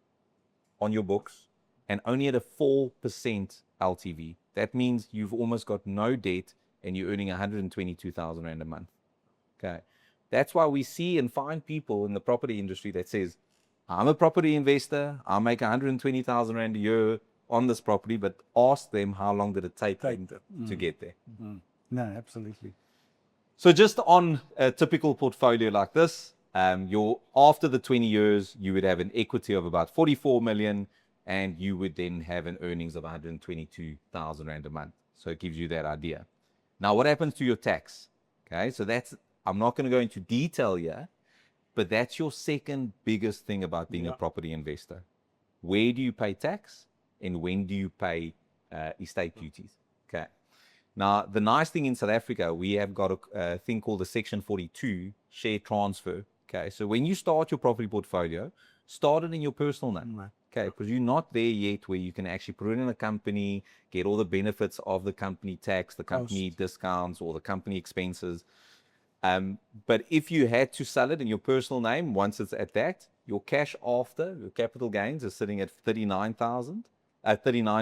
on your books and only at a 4% LTV. That means you've almost got no debt and you're earning 122,000 rand a month. Okay. That's why we see and find people in the property industry that says, I'm a property investor, I'll make 120,000 rand a year on this property, but ask them how long did it take them to get there. No, absolutely. So just on a typical portfolio like this, after the 20 years, you would have an equity of about 44 million and you would then have an earnings of 122,000 rand a month. So it gives you that idea. Now, what happens to your tax? Okay, so I'm not going to go into detail here, but that's your second biggest thing about being a property investor. Where do you pay tax and when do you pay estate duties? Okay. Now, the nice thing in South Africa, we have got a thing called the Section 42 share transfer. Okay, so when you start your property portfolio, start it in your personal name. Okay, because you're not there yet where you can actually put it in a company, get all the benefits of the company tax, the company discounts, or the company expenses. But if you had to sell it in your personal name, once it's at that, your cash after your capital gains is sitting at 39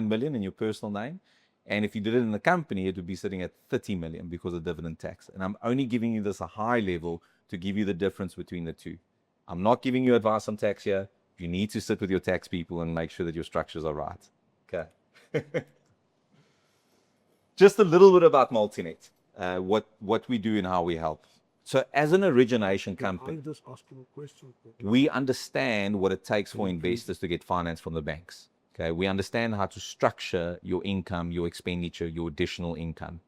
million in your personal name. And if you did it in the company, it would be sitting at 30 million because of dividend tax. And I'm only giving you this a high level to give you the difference between the two. I'm not giving you advice on tax here. You need to sit with your tax people and make sure that your structures are right. Okay. Just a little bit about Multinet, what we do and how we help. So as an origination company, just ask you a question. we understand what it takes for investors to get finance from the banks. Okay, we understand how to structure your income, your expenditure, your additional income.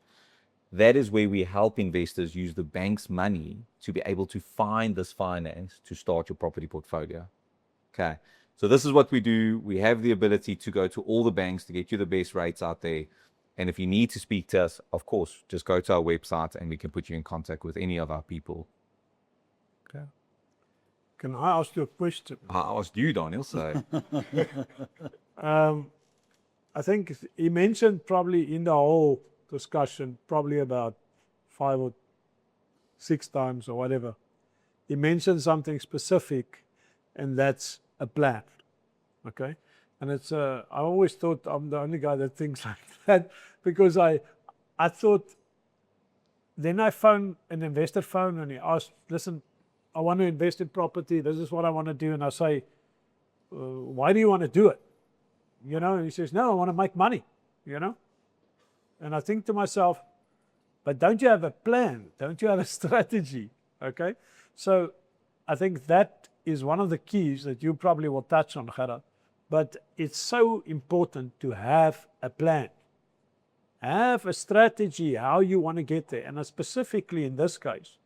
That is where we help investors use the bank's money to be able to find this finance to start your property portfolio. Okay, so this is what we do. We have the ability to go to all the banks to get you the best rates out there. And if you need to speak to us, of course, just go to our website and we can put you in contact with any of our people. Okay. Can I ask you a question? I asked you, Daniel, so. I think he mentioned probably in the whole discussion, probably about 5 or 6 times or whatever, he mentioned something specific, and that's a plan. Okay? And it's I always thought I'm the only guy that thinks like that, because I thought, then I phoned an investor phone and he asked, listen, I want to invest in property, this is what I want to do. And I say, why do you want to do it? You know, and he says, no, I want to make money, you know. And I think to myself, but don't you have a plan? Don't you have a strategy? Okay. So I think that is one of the keys that you probably will touch on, Gerard. But it's so important to have a plan. Have a strategy, how you want to get there. And specifically in this case,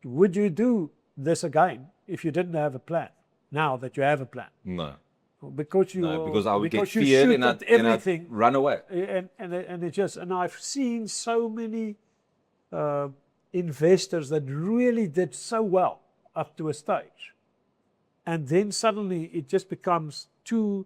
would you do this again if you didn't have a plan, now that you have a plan? No. Because you, No, because I would get you feared shoot at everything, and I'd run away. and it just, and I've seen so many investors that really did so well up to a stage, and then suddenly it just becomes too,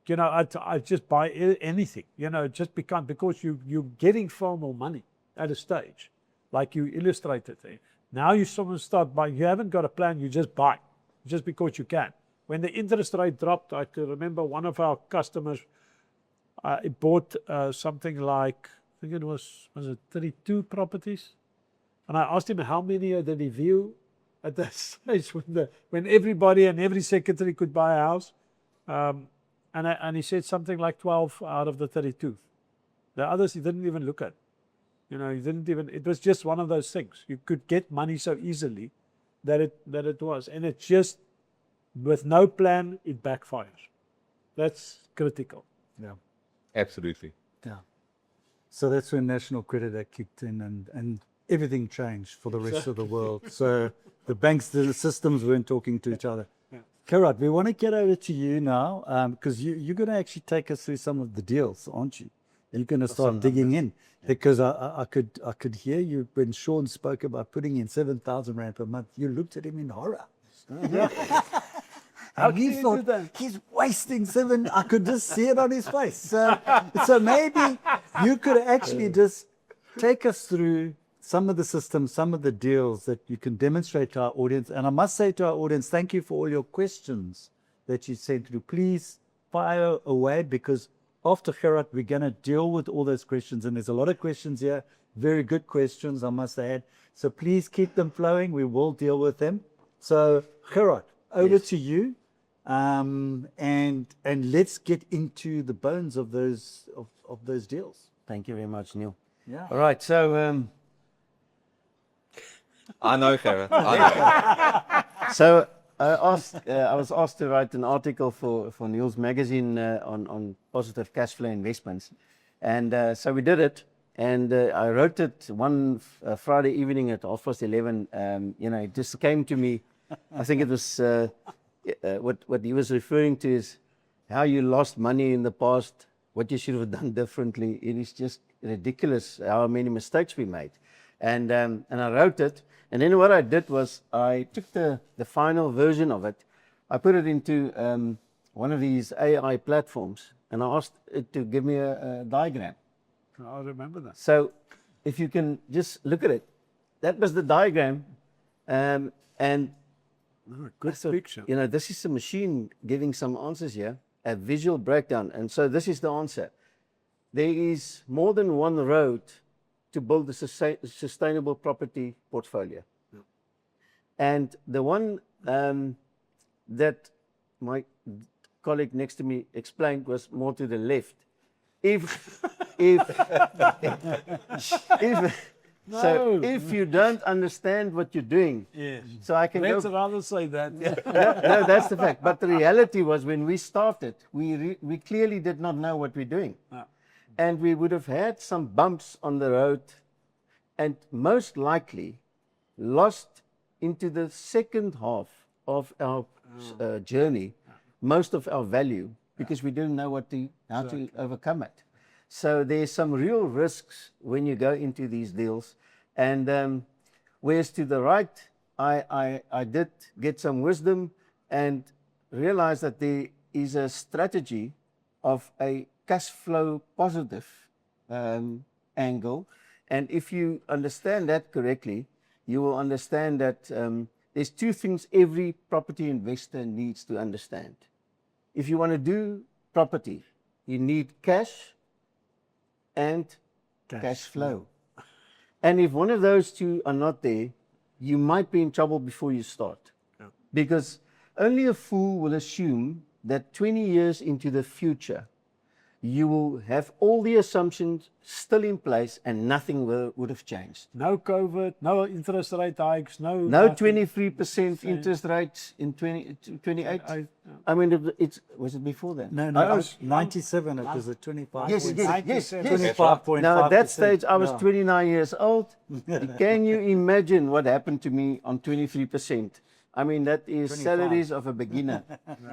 you know, I just buy anything, you know, it just becomes, because you're getting far more money at a stage, like you illustrated there. Now you someone start buying, you haven't got a plan, you just buy, just because you can. When the interest rate dropped, I can remember one of our customers bought something like, I think it was it 32 properties? And I asked him how many did he view at that stage when everybody and every secretary could buy a house. And he said something like 12 out of the 32. The others he didn't even look at. You know, he didn't even, it was just one of those things. You could get money so easily that it was. And it just, with no plan, it backfires. That's critical. Yeah. Absolutely. Yeah. So that's when National Credit Act kicked in and everything changed for the rest of the world. So the banks, the systems weren't talking to each other. Yeah. Gerard, we want to get over to you now because you're going to actually take us through some of the deals, aren't you? You're going to start some digging in because I could hear you when Sean spoke about putting in 7,000 rand per month. You looked at him in horror. How And can you you do thought that? he's wasting seven. I could just see it on his face. So maybe you could actually just take us through some of the systems, some of the deals that you can demonstrate to our audience. And I must say to our audience, thank you for all your questions that you sent through. Please fire away because after Gerard, we're going to deal with all those questions. And there's a lot of questions here, very good questions, I must add. So please keep them flowing. We will deal with them. So Gerard, over to you. And let's get into the bones of those deals. Thank you very much, Neil. Yeah. All right, so I know, Gerard. I know. so I was asked to write an article for Neil's magazine on positive cash flow investments, and so we did it. And I wrote it one Friday evening at 11:30. You know, it just came to me. I think it was what he was referring to is how you lost money in the past, what you should have done differently. It is just ridiculous how many mistakes we made. And I wrote it. And then what I did was I took the final version of it. I put it into one of these AI platforms, and I asked it to give me a diagram. I remember that. So if you can just look at it, that was the diagram. And Good so, picture. you know, this is a machine giving some answers here, a visual breakdown. And so this is the answer. There is more than one road to build a sustainable property portfolio. Yeah. And the one that my colleague next to me explained was more to the left. So if you don't understand what you're doing, Yes. so I can Let's go. rather say that. No, that's the fact. But the reality was when we started, we clearly did not know what we're doing. Yeah. And we would have had some bumps on the road and most likely lost into the second half of our journey most of our value because we didn't know how to overcome it. So there's some real risks when you go into these deals. And whereas to the right, I did get some wisdom and realized that there is a strategy of a cash flow positive angle. And if you understand that correctly, you will understand that there's two things every property investor needs to understand. If you want to do property, you need cash and cash flow. And if one of those two are not there, you might be in trouble before you start. Yeah. Because only a fool will assume that 20 years into the future, you will have all the assumptions still in place and nothing would have changed. No COVID, no interest rate hikes, No nothing. 23% interest rates in 2028. I mean, was it before then? No, I it was- was 97. It was a 25. Yes, yes. 25.5%. Now, at that stage, I was Yeah. 29 years old. Can you imagine what happened to me on 23%? I mean, that is 25. salaries of a beginner.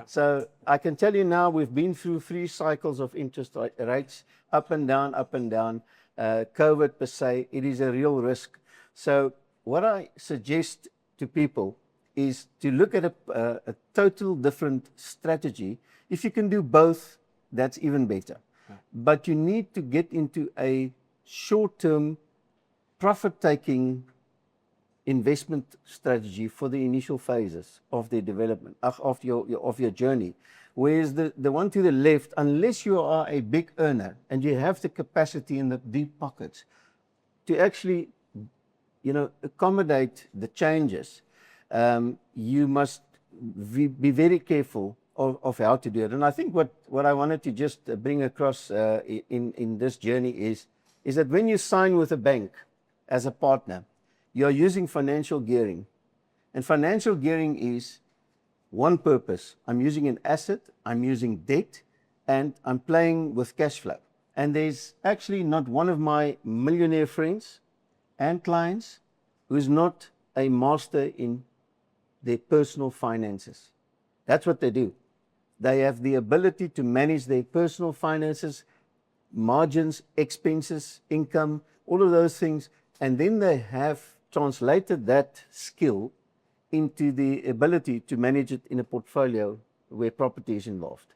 So I can tell you now, we've been through 3 cycles of interest rates, up and down, up and down. COVID per se, it is a real risk. So what I suggest to people is to look at a total different strategy. If you can do both, that's even better. But you need to get into a short-term, profit-taking investment strategy for the initial phases of the development, of your journey. Whereas the one to the left, unless you are a big earner and you have the capacity in the deep pockets to actually, accommodate the changes, you must be very careful of how to do it. And I think what I wanted to just bring across in this journey is that when you sign with a bank as a partner, you are using financial gearing. And financial gearing is one purpose. I'm using an asset, I'm using debt, and I'm playing with cash flow. And there's actually not one of my millionaire friends and clients who is not a master in their personal finances. That's what they do. They have the ability to manage their personal finances margins, expenses, income, all of those things. And then they have translated that skill into the ability to manage it in a portfolio where property is involved.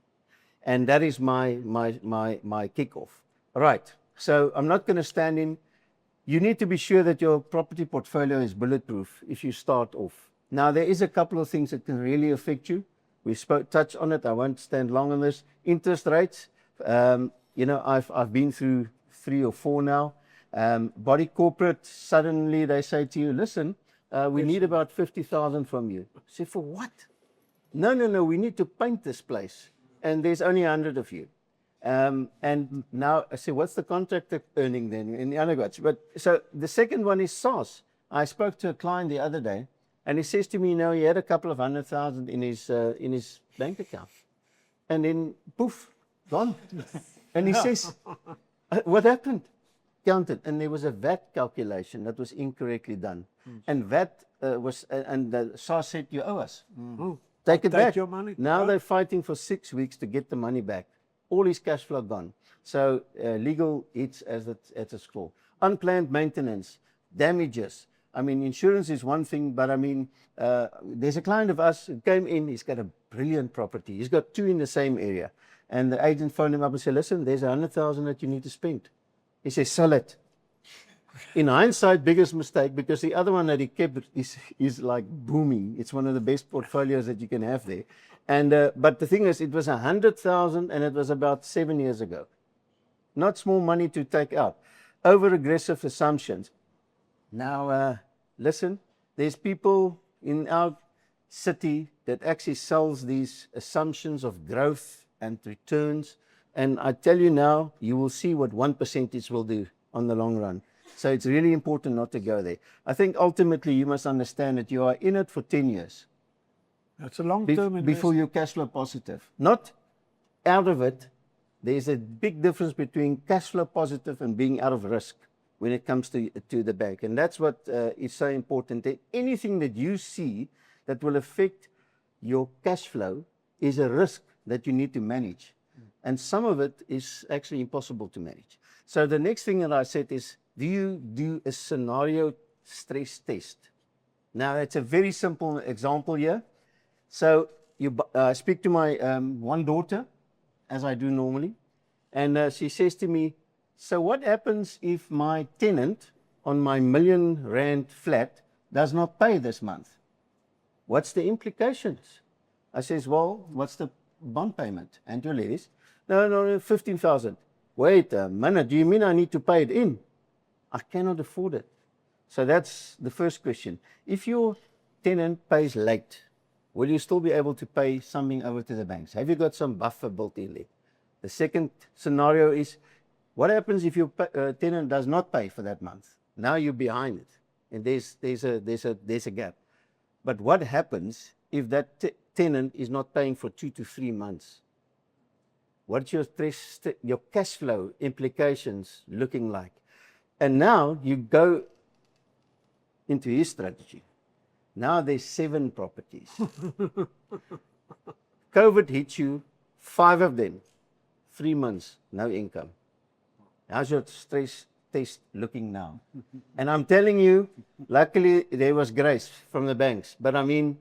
And that is my kickoff. Right. So I'm not going to stand in. You need to be sure that your property portfolio is bulletproof if you start off. Now, there is a couple of things that can really affect you. We touched on it. I won't stand long on this. Interest rates. You know, I've been through 3 or 4 now. Body corporate, suddenly they say to you, listen, we need about 50,000 from you. I say, for what? No, we need to paint this place. And there's only 100 of you. And now I say, what's the contractor earning then in the undergrads? But so the second one is SaaS. I spoke to a client the other day, and he says to me, you know, he had a couple of 100,000 in his bank account, and then poof, gone. And he says, what happened? Counted, and there was a VAT calculation that was incorrectly done, and VAT and the SARS said, you owe us. Take it back. Your money. Now they're fighting for 6 weeks to get the money back. All his cash flow gone. So legal hits as it's called. Unplanned maintenance, damages. I mean, insurance is one thing, but I mean, there's a client of us who came in. He's got a brilliant property. He's got 2 in the same area, and the agent phoned him up and said, "Listen, there's 100,000 that you need to spend." He says, "Sell it." In hindsight, biggest mistake, because the other one that he kept is like booming. It's one of the best portfolios that you can have there. And but the thing is, it was 100,000, and it was about 7 years ago. Not small money to take out. Over aggressive assumptions. Now, listen, there's people in our city that actually sells these assumptions of growth and returns. And I tell you now, you will see what 1% will do on the long run. So it's really important not to go there. I think ultimately you must understand that you are in it for 10 years. That's a long-term investment. Before you're cash flow positive. Not out of it. There's a big difference between cash flow positive and being out of risk when it comes to the bank. And that's what is so important. That anything that you see that will affect your cash flow is a risk that you need to manage. And some of it is actually impossible to manage. So the next thing that I said is, do you do a scenario stress test? Now, it's a very simple example here. So you speak to my one daughter, as I do normally, and she says to me, so what happens if my tenant on my R1 million flat does not pay this month? What's the implications? I says, well, what's the bond payment? And your ladies, no, 15,000. Wait a minute, do you mean I need to pay it in? I cannot afford it. So that's the first question. If your tenant pays late, will you still be able to pay something over to the banks? Have you got some buffer built in there? The second scenario is, what happens if your tenant does not pay for that month? Now you're behind it, and there's a gap. But what happens if that tenant is not paying for 2 to 3 months? What's your cash flow implications looking like? And now you go into his strategy. Now there's 7 properties. COVID hits you, 5 of them, 3 months, no income. How's your stress test looking now? And I'm telling you, luckily there was grace from the banks. But I mean,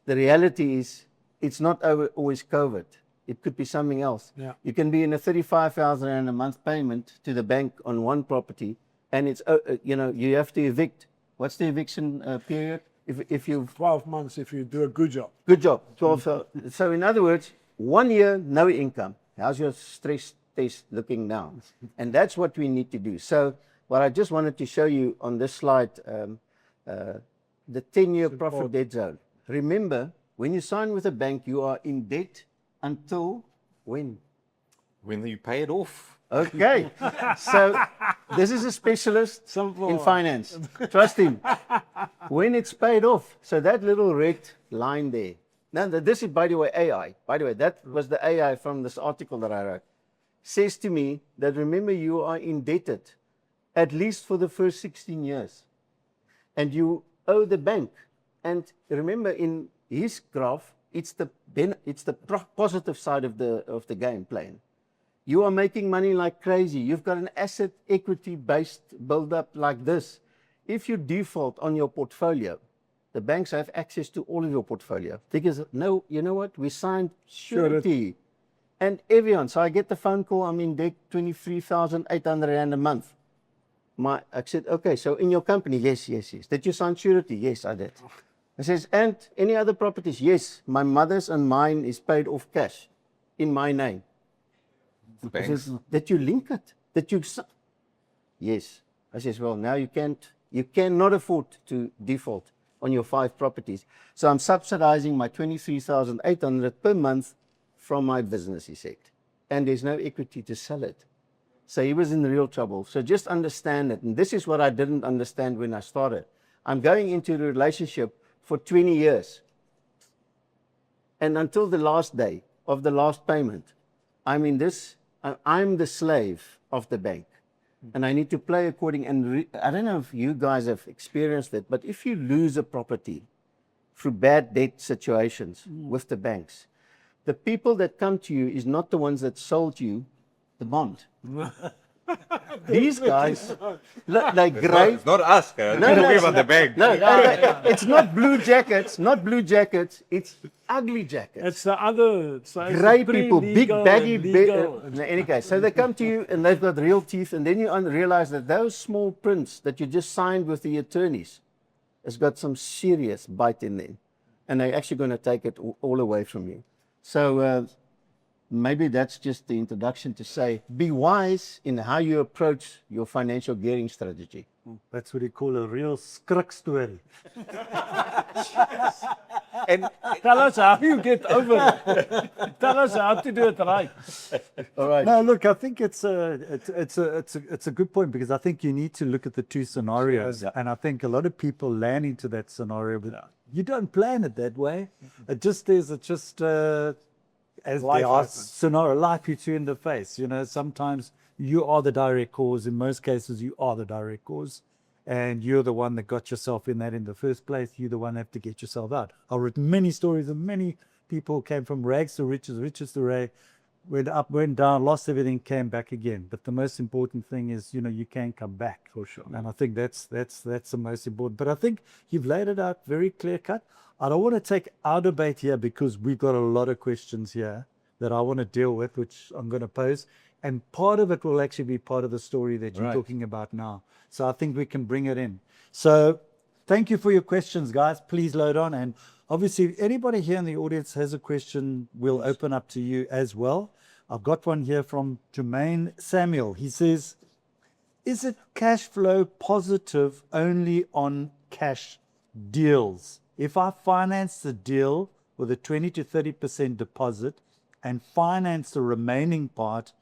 the reality is, it's not always COVID. It could be something else. Yeah. You can be in a 35,000 a month payment to the bank on one property, and it's you have to evict. What's the eviction period? If you 12 months if you do a good job. Good job. 12. So in other words, 1 year, no income. How's your stress test looking now? And that's what we need to do. So what I just wanted to show you on this slide, the 10-year profit debt zone. Remember, when you sign with a bank, you are in debt until when? When you pay it off. Okay. So this is a specialist in finance. Trust him. When it's paid off. So that little red line there. Now, this is, by the way, AI. By the way, that was the AI from this article that I wrote. Says to me that, remember, you are indebted at least for the first 16 years. And you owe the bank. And remember, in his graph, it's the positive side of the game plan. You are making money like crazy. You've got an asset equity-based build-up like this. If you default on your portfolio, the banks have access to all of your portfolio. Because, no, you know what? We signed surety. And everyone, so I get the phone call, I'm in debt 23,800 Rand a month. I said, okay, so in your company, yes. Did you sign surety? Yes, I did. I says, and any other properties? Yes, my mother's and mine is paid off cash in my name. I says, did you link it? Did you? Yes. I says, well, now you cannot afford to default on your 5 properties. So I'm subsidizing my 23,800 per month from my business, he said. And there's no equity to sell it. So he was in real trouble. So just understand it. And this is what I didn't understand when I started. I'm going into the relationship for 20 years. And until the last day of the last payment, I'm the slave of the bank. And I need to play according. And I don't know if you guys have experienced it, but if you lose a property through bad debt situations with the banks, the people that come to you is not the ones that sold you the bond. These guys, like great. It's not us. No, about the bank. No, it's not blue jackets. Not blue jackets. It's ugly jackets. It's the other. So it's Grey the people, big pre-legal baggy. and legal. In any case, so they come to you and they've got real teeth, and then you realize that those small prints that you just signed with the attorneys has got some serious bite in them, and they're actually going to take it all away from you. So maybe that's just the introduction to say, be wise in how you approach your financial gearing strategy. That's what you call a real skrik story. And Tell us how you get over it. Tell us how to do it right. All right. No, look, I think it's a good point, because I think you need to look at the 2 scenarios, and I think a lot of people land into that scenario, but you don't plan it that way. It just is. It just as Life there are happens. scenario, life hits you in the face. You know, sometimes you are the direct cause. In most cases, you are the direct cause. And you're the one that got yourself in that in the first place. You're the one that have to get yourself out. I've written many stories of many people who came from rags to riches, riches to rags, went up, went down, lost everything, came back again. But the most important thing is, you know, you can come back. For sure. And I think that's the most important. But I think you've laid it out very clear cut. I don't want to take our debate here, because we've got a lot of questions here that I want to deal with, which I'm going to pose. And part of it will actually be part of the story that you're talking about now. So I think we can bring it in. So thank you for your questions, guys. Please load on. And obviously, if anybody here in the audience has a question, we'll open up to you as well. I've got one here from Jermaine Samuel. He says, is it cash flow positive only on cash deals? If I finance the deal with a 20 to 30% deposit and finance the remaining part,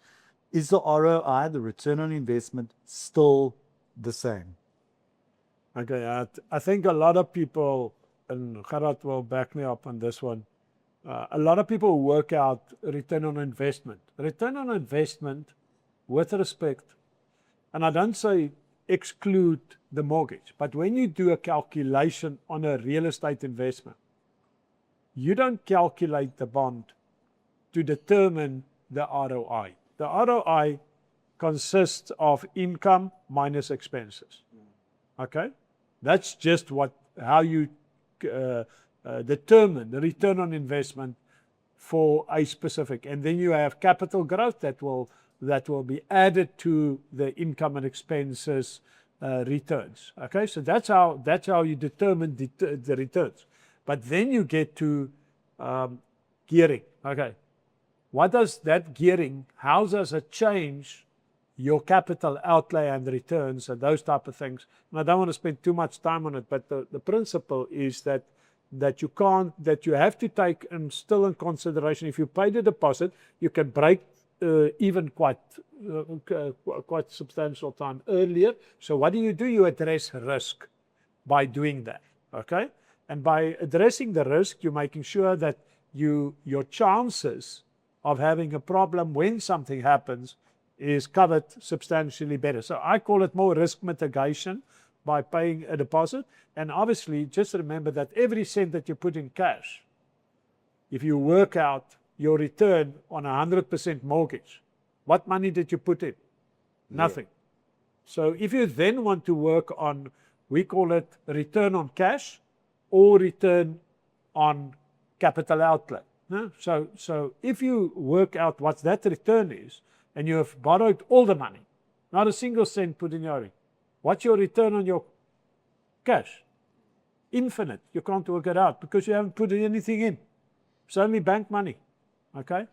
is the ROI, the return on investment, still the same? Okay, I think a lot of people, and Gerard will back me up on this one, a lot of people work out return on investment. Return on investment, with respect, and I don't say exclude the mortgage, but when you do a calculation on a real estate investment, you don't calculate the bond to determine the ROI. The ROI consists of income minus expenses. Okay? That's just how you determine the return on investment for a specific. And then you have capital growth that will be added to the income and expenses returns. Okay? So that's how you determine the returns. But then you get to gearing. Okay? What does that gearing, how does it change your capital outlay and returns and those type of things? And I don't want to spend too much time on it, but the principle is that you have to take and still in consideration, if you pay the deposit, you can break even quite substantial time earlier. So what do? You address risk by doing that, okay? And by addressing the risk, you're making sure that your chances of having a problem when something happens is covered substantially better. So I call it more risk mitigation by paying a deposit. And obviously, just remember that every cent that you put in cash, if you work out your return on a 100% mortgage, What money did you put in? Nothing. So if you then want to work on, we call it return on cash or return on capital outlay. No? So if you work out what that return is, and you have borrowed all the money, not a single cent put in your ring, what's your return on your cash? Infinite. You can't work it out because you haven't put anything in. It's only bank money. Okay?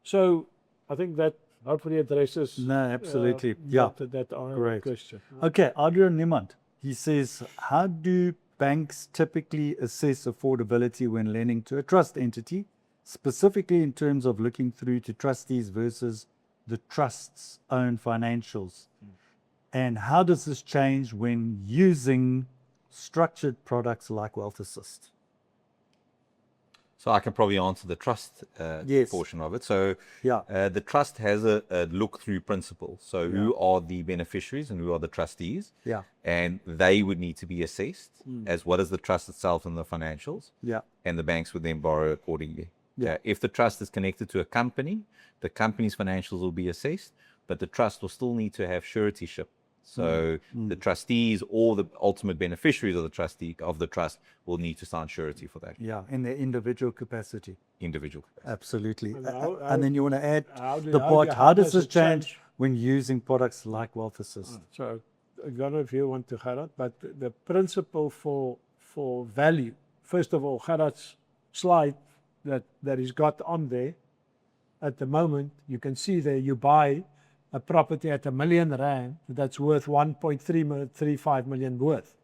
So I think that hopefully addresses No, absolutely. Yeah. that Great. question. Okay, Adrian Niemand, he says, how do banks typically assess affordability when lending to a trust entity, specifically in terms of looking through to trustees versus the trust's own financials? And how does this change when using structured products like Wealth Assist? So I can probably answer the trust Yes. portion of it. So Yeah. the trust has a look-through principle. So who are the beneficiaries and who are the trustees? Yeah. And they would need to be assessed as what is the trust itself and the financials. Yeah. And the banks would then borrow accordingly. Yeah. If the trust is connected to a company, the company's financials will be assessed, but the trust will still need to have suretyship. So the trustees or the ultimate beneficiaries of the trust will need to sign surety for that Yeah, in their individual capacity. individual capacity. Absolutely. And And then you want to add the how part, do- how how does does this it change change? when using products like Wealth Assist? So I don't know if you want to Gerard, but the principle for value, first of all, Gerard's slide that he's got on there at the moment, you can see there you buy a property at R1 million that's worth 1.35 million worth.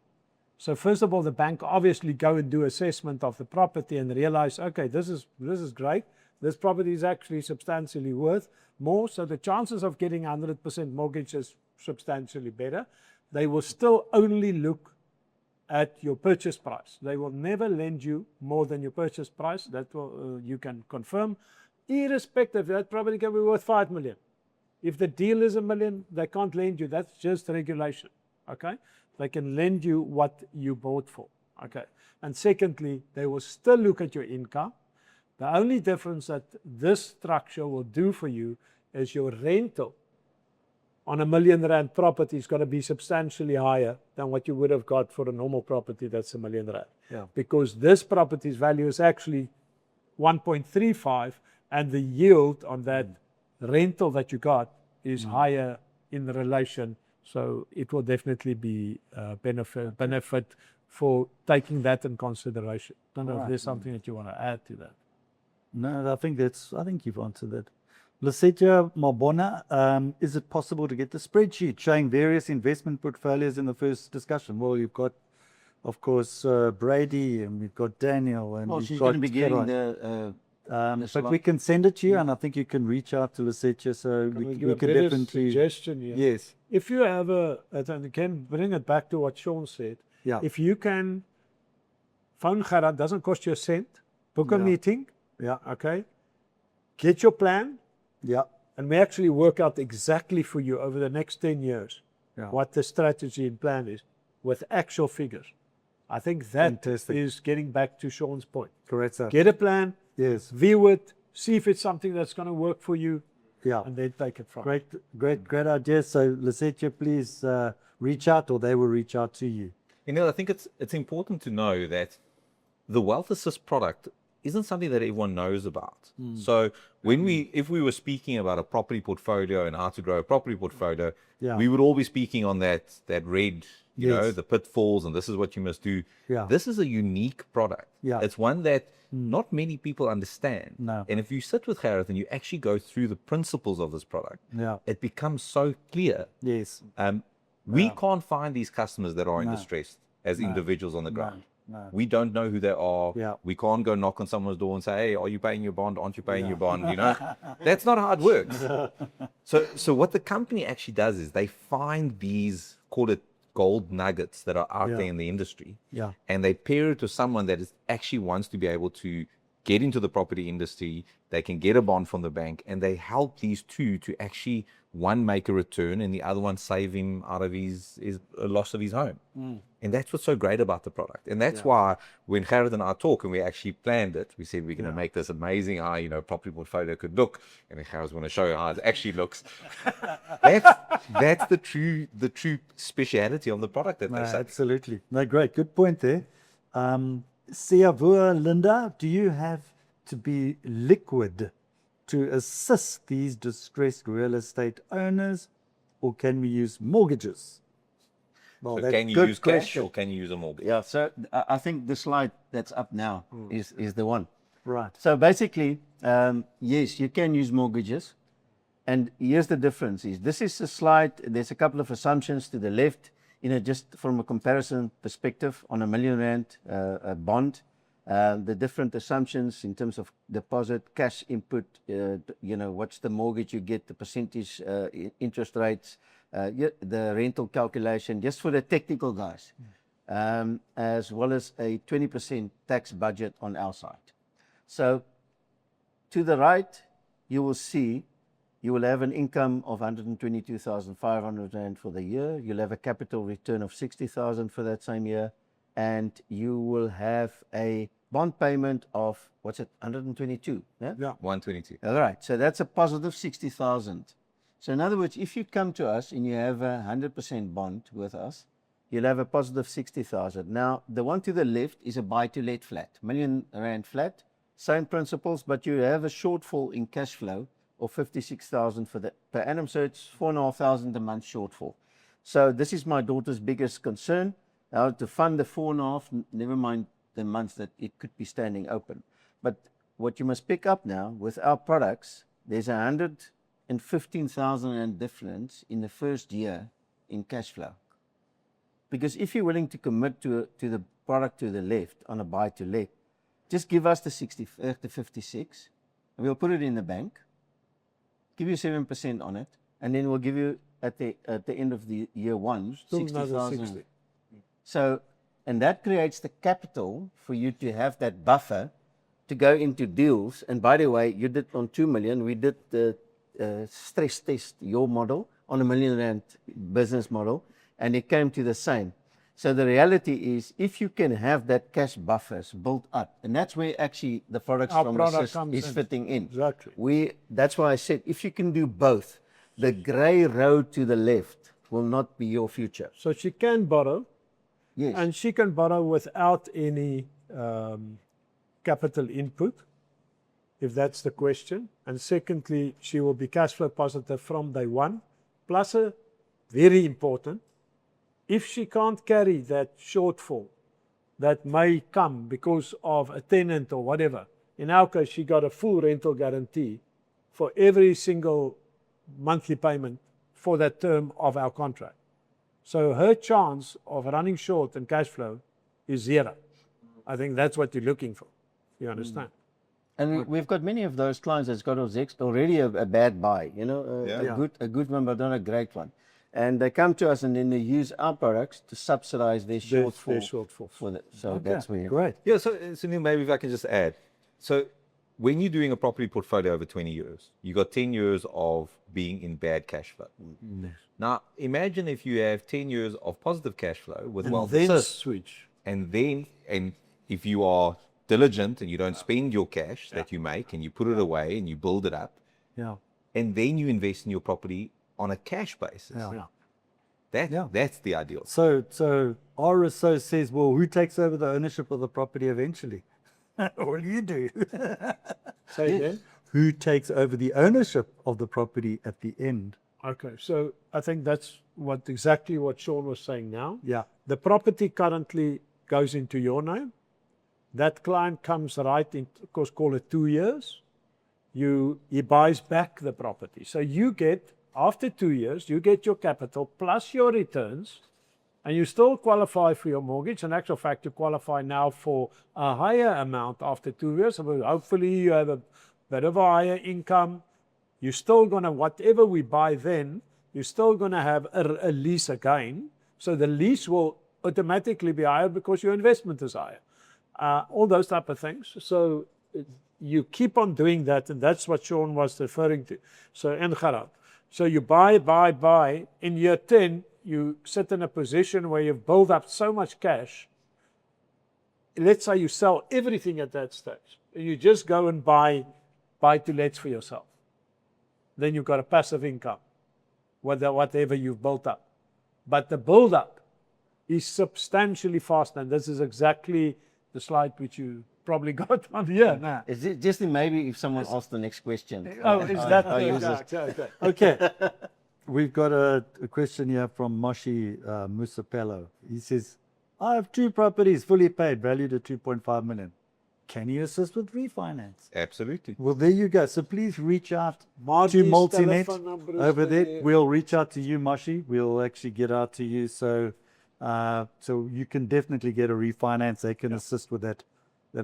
So first of all, the bank obviously go and do assessment of the property and realize, okay, this is great. This property is actually substantially worth more. So the chances of getting 100% mortgage is substantially better. They will still only look at your purchase price. They will never lend you more than your purchase price. That will, you can confirm. Irrespective, that property can be worth 5 million. If the deal is $1 million, they can't lend you. That's just regulation. Okay? They can lend you what you bought for. Okay. And secondly, they will still look at your income. The only difference that this structure will do for you is your rental on R1 million property is going to be substantially higher than what you would have got for a normal property that's R1 million. Yeah. Because this property's value is actually 1.35 and the yield on that rental that you got is higher in relation. So it will definitely be benefit for taking that in consideration. I don't know if there's something that you want to add to that. No, I think you've answered that. Lusetja Mabona, is it possible to get the spreadsheet showing various investment portfolios in the first discussion? Well, you've got, of course, Brady, and we've got Daniel, and Well, we've she's got going to be getting Gerard. the But we can send it to you, and I think you can reach out to Lusetja, so we give a can better definitely. suggestion here. Yes. If you have and again, bring it back to what Sean said. Yeah. If you can phone Gerard, doesn't cost you a cent, book a Yeah. meeting, Yeah. okay? Get your plan, Yeah. and we actually work out exactly for you over the next 10 years Yeah. what the strategy and plan is with actual figures. I think that Fantastic. is getting back to Sean's point. Correct, sir. Get a plan, Yes. view it, see if it's something that's going to work for you, Yeah. and then take it from Great idea. So, Lusetja, please reach out, or they will reach out to you. You know, I think it's important to know that the Wealth Assist product isn't something that everyone knows about. So if we were speaking about a property portfolio and how to grow a property portfolio, Yeah. we would all be speaking on that red, you know, Yes. the pitfalls, and this is what you must do. Yeah. This is a unique product. Yeah. It's one that not many people understand. No. And if you sit with Gareth and you actually go through the principles of this product, Yeah. it becomes so clear. Yes. We can't find these customers that are in No. distress as individuals on the ground. No. We don't know who they are. Yeah. We can't go knock on someone's door and say, hey, are you paying your bond? Aren't you paying your bond? You know, that's not how it works. So what the company actually does is they find these, call it gold nuggets that are out Yeah. there in the industry. Yeah. And they pair it to someone that is actually wants to be able to get into the property industry, they can get a bond from the bank, and they help these two to actually, one, make a return, and the other one save him out of his loss of his home. And that's what's so great about the product. And that's why when Gerrit and I talk and we actually planned it, we said we're going to make this amazing how, property portfolio could look. And then Gerrit's going to show you how it actually looks. That's the true speciality of the product that they say. Absolutely. No, great. Good point there. Siavua Linda, do you have to be liquid to assist these distressed real estate owners, or can we use mortgages? Well, So that's can you good use cash question. or can you use a mortgage? Yeah, so I think the slide that's up now is the one. Right. So basically, yes, you can use mortgages. And here's the difference is this is a slide, there's a couple of assumptions to the left, just from a comparison perspective on R1 million bond, the different assumptions in terms of deposit, cash input, what's the mortgage you get, the percentage interest rates, the rental calculation, just for the technical guys, as well as a 20% tax budget on our side. So to the right, you will see you will have an income of 122,500 Rand for the year. You'll have a capital return of 60,000 for that same year. And you will have a bond payment of, 122? Yeah? Yeah. 122. All right. So that's a positive 60,000. So in other words, if you come to us and you have a 100% bond with us, you'll have a positive 60,000. Now, the one to the left is a buy-to-let flat, R1 million flat, same principles, but you have a shortfall in cash flow of 56,000 for the per annum, so it's 4,500 a month shortfall. So this is my daughter's biggest concern. Now to fund the 4.5, never mind the months that it could be standing open. But what you must pick up now with our products, there's 115,000 Rand difference in the first year in cash flow. Because if you're willing to commit to the product to the left on a buy to let, just give us the 56, and we'll put it in the bank. Give you 7% on it, and then we'll give you at the end of the year one, Still another 60,000. 60. So, and that creates the capital for you to have that buffer to go into deals. And by the way, you did on 2 million. We did the stress test your model on R1 million business model, and it came to the same. So the reality is, if you can have that cash buffers built up, and that's where actually the products Our from product Assist comes is in. fitting in. Exactly. That's why I said, if you can do both, the grey road to the left will not be your future. So she can borrow, Yes. and she can borrow without any capital input, if that's the question. And secondly, she will be cash flow positive from day one. Plus, very important, if she can't carry that shortfall that may come because of a tenant or whatever, in our case, she got a full rental guarantee for every single monthly payment for that term of our contract. So her chance of running short in cash flow is zero. I think that's what you're looking for. You understand? And we've got many of those clients that's got already a bad buy, a good one, but not a great one. And they come to us and then they use our products to subsidize their shortfall. Their shortfall. For that. So that's where. Great. Yeah, so Neil, maybe if I can just add. So when you're doing a property portfolio over 20 years, you got 10 years of being in bad cash flow. Now, imagine if you have 10 years of positive cash flow with And wealth then assist, switch. and if you are diligent and you don't spend your cash that you make and you put it away and you build it up, Yeah. and then you invest in your property on a cash basis. Yeah. That's the ideal. So RSO says, well, who takes over the ownership of the property eventually? Well, you do. Say again? Who takes over the ownership of the property at the end? Okay, so I think that's exactly what Sean was saying now. Yeah. The property currently goes into your name. That client comes right in, of course, call it 2 years. He buys back the property. So you get, after 2 years, you get your capital plus your returns, and you still qualify for your mortgage. In actual fact, you qualify now for a higher amount after 2 years. So hopefully you have a bit of a higher income. You're still going to, whatever we buy then, you're still going to have a lease again. So the lease will automatically be higher because your investment is higher. All those type of things. So you keep on doing that, and that's what Sean was referring to. So, and Gerard. So you buy. In year 10, you sit in a position where you've built up so much cash. Let's say you sell everything at that stage. And you just go and buy to lets for yourself. Then you've got a passive income, whatever you've built up. But the build-up is substantially faster, and this is exactly the slide which you probably got on here now. Is it just maybe if someone asks the next question? Oh, is that I use it. okay. Okay. We've got a question here from Moshi Musapello. He says, I have 2 properties fully paid, valued at 2.5 million. Can you assist with refinance? Absolutely. Well, there you go. So please reach out to Margie's Multinet telephone number is over there. there. We'll reach out to you, Moshi. We'll actually get out to you. So you can definitely get a refinance. They can assist with that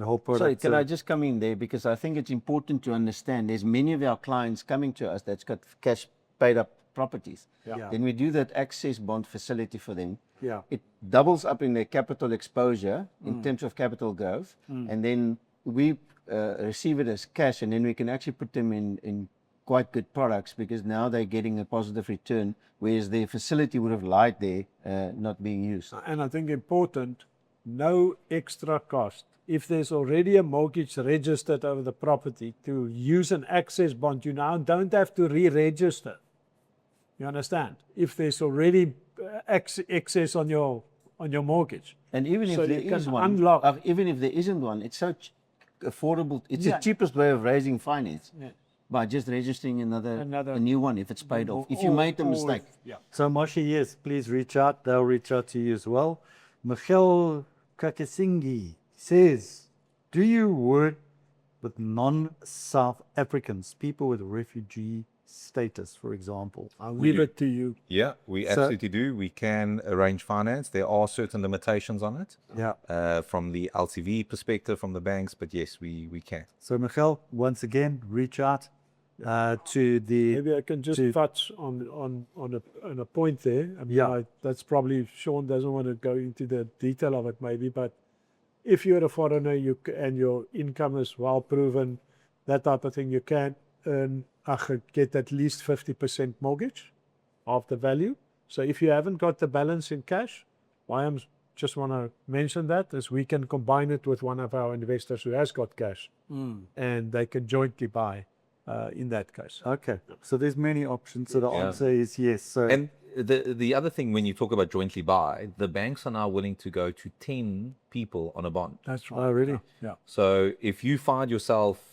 whole product. Sorry, can I just come in there? Because I think it's important to understand there's many of our clients coming to us that's got cash paid up properties. Yeah. Then we do that access bond facility for them. Yeah. It doubles up in their capital exposure in terms of capital growth. And then we receive it as cash, and then we can actually put them in quite good products because now they're getting a positive return, whereas their facility would have lied there not being used. And I think important, no extra cost. If there's already a mortgage registered over the property, to use an access bond, you now don't have to re-register. You understand? If there's already excess on your mortgage. And even So if there you is can one, unlock. even if there isn't one, it's so affordable. It's Yeah. the cheapest way of raising finance Yeah. by just registering a new one if it's paid off. If you made a mistake. Yeah. So Moshi, yes, please reach out. They'll reach out to you as well. Michel Kakasingi says, do you work with non-South Africans, people with refugee status, for example? I'll leave it to you. Yeah, we So- absolutely do. We can arrange finance. There are certain limitations on it Yeah. from the LTV perspective from the banks, but yes, we can. So Michel, once again, reach out to the... Maybe I can just to- touch on a point there. I mean, Yeah. that's probably, Sean doesn't want to go into the detail of it maybe, but if you're a foreigner and your income is well proven, that type of thing, you can earn, get at least 50% mortgage of the value. So if you haven't got the balance in cash, why I just want to mention that is we can combine it with one of our investors who has got cash, and they can jointly buy in that case. Okay, so there's many options. So the Yeah. answer is yes. So And the other thing, when you talk about jointly buy, the banks are now willing to go to 10 people on a bond. That's right. oh, really? Yeah. So if you find yourself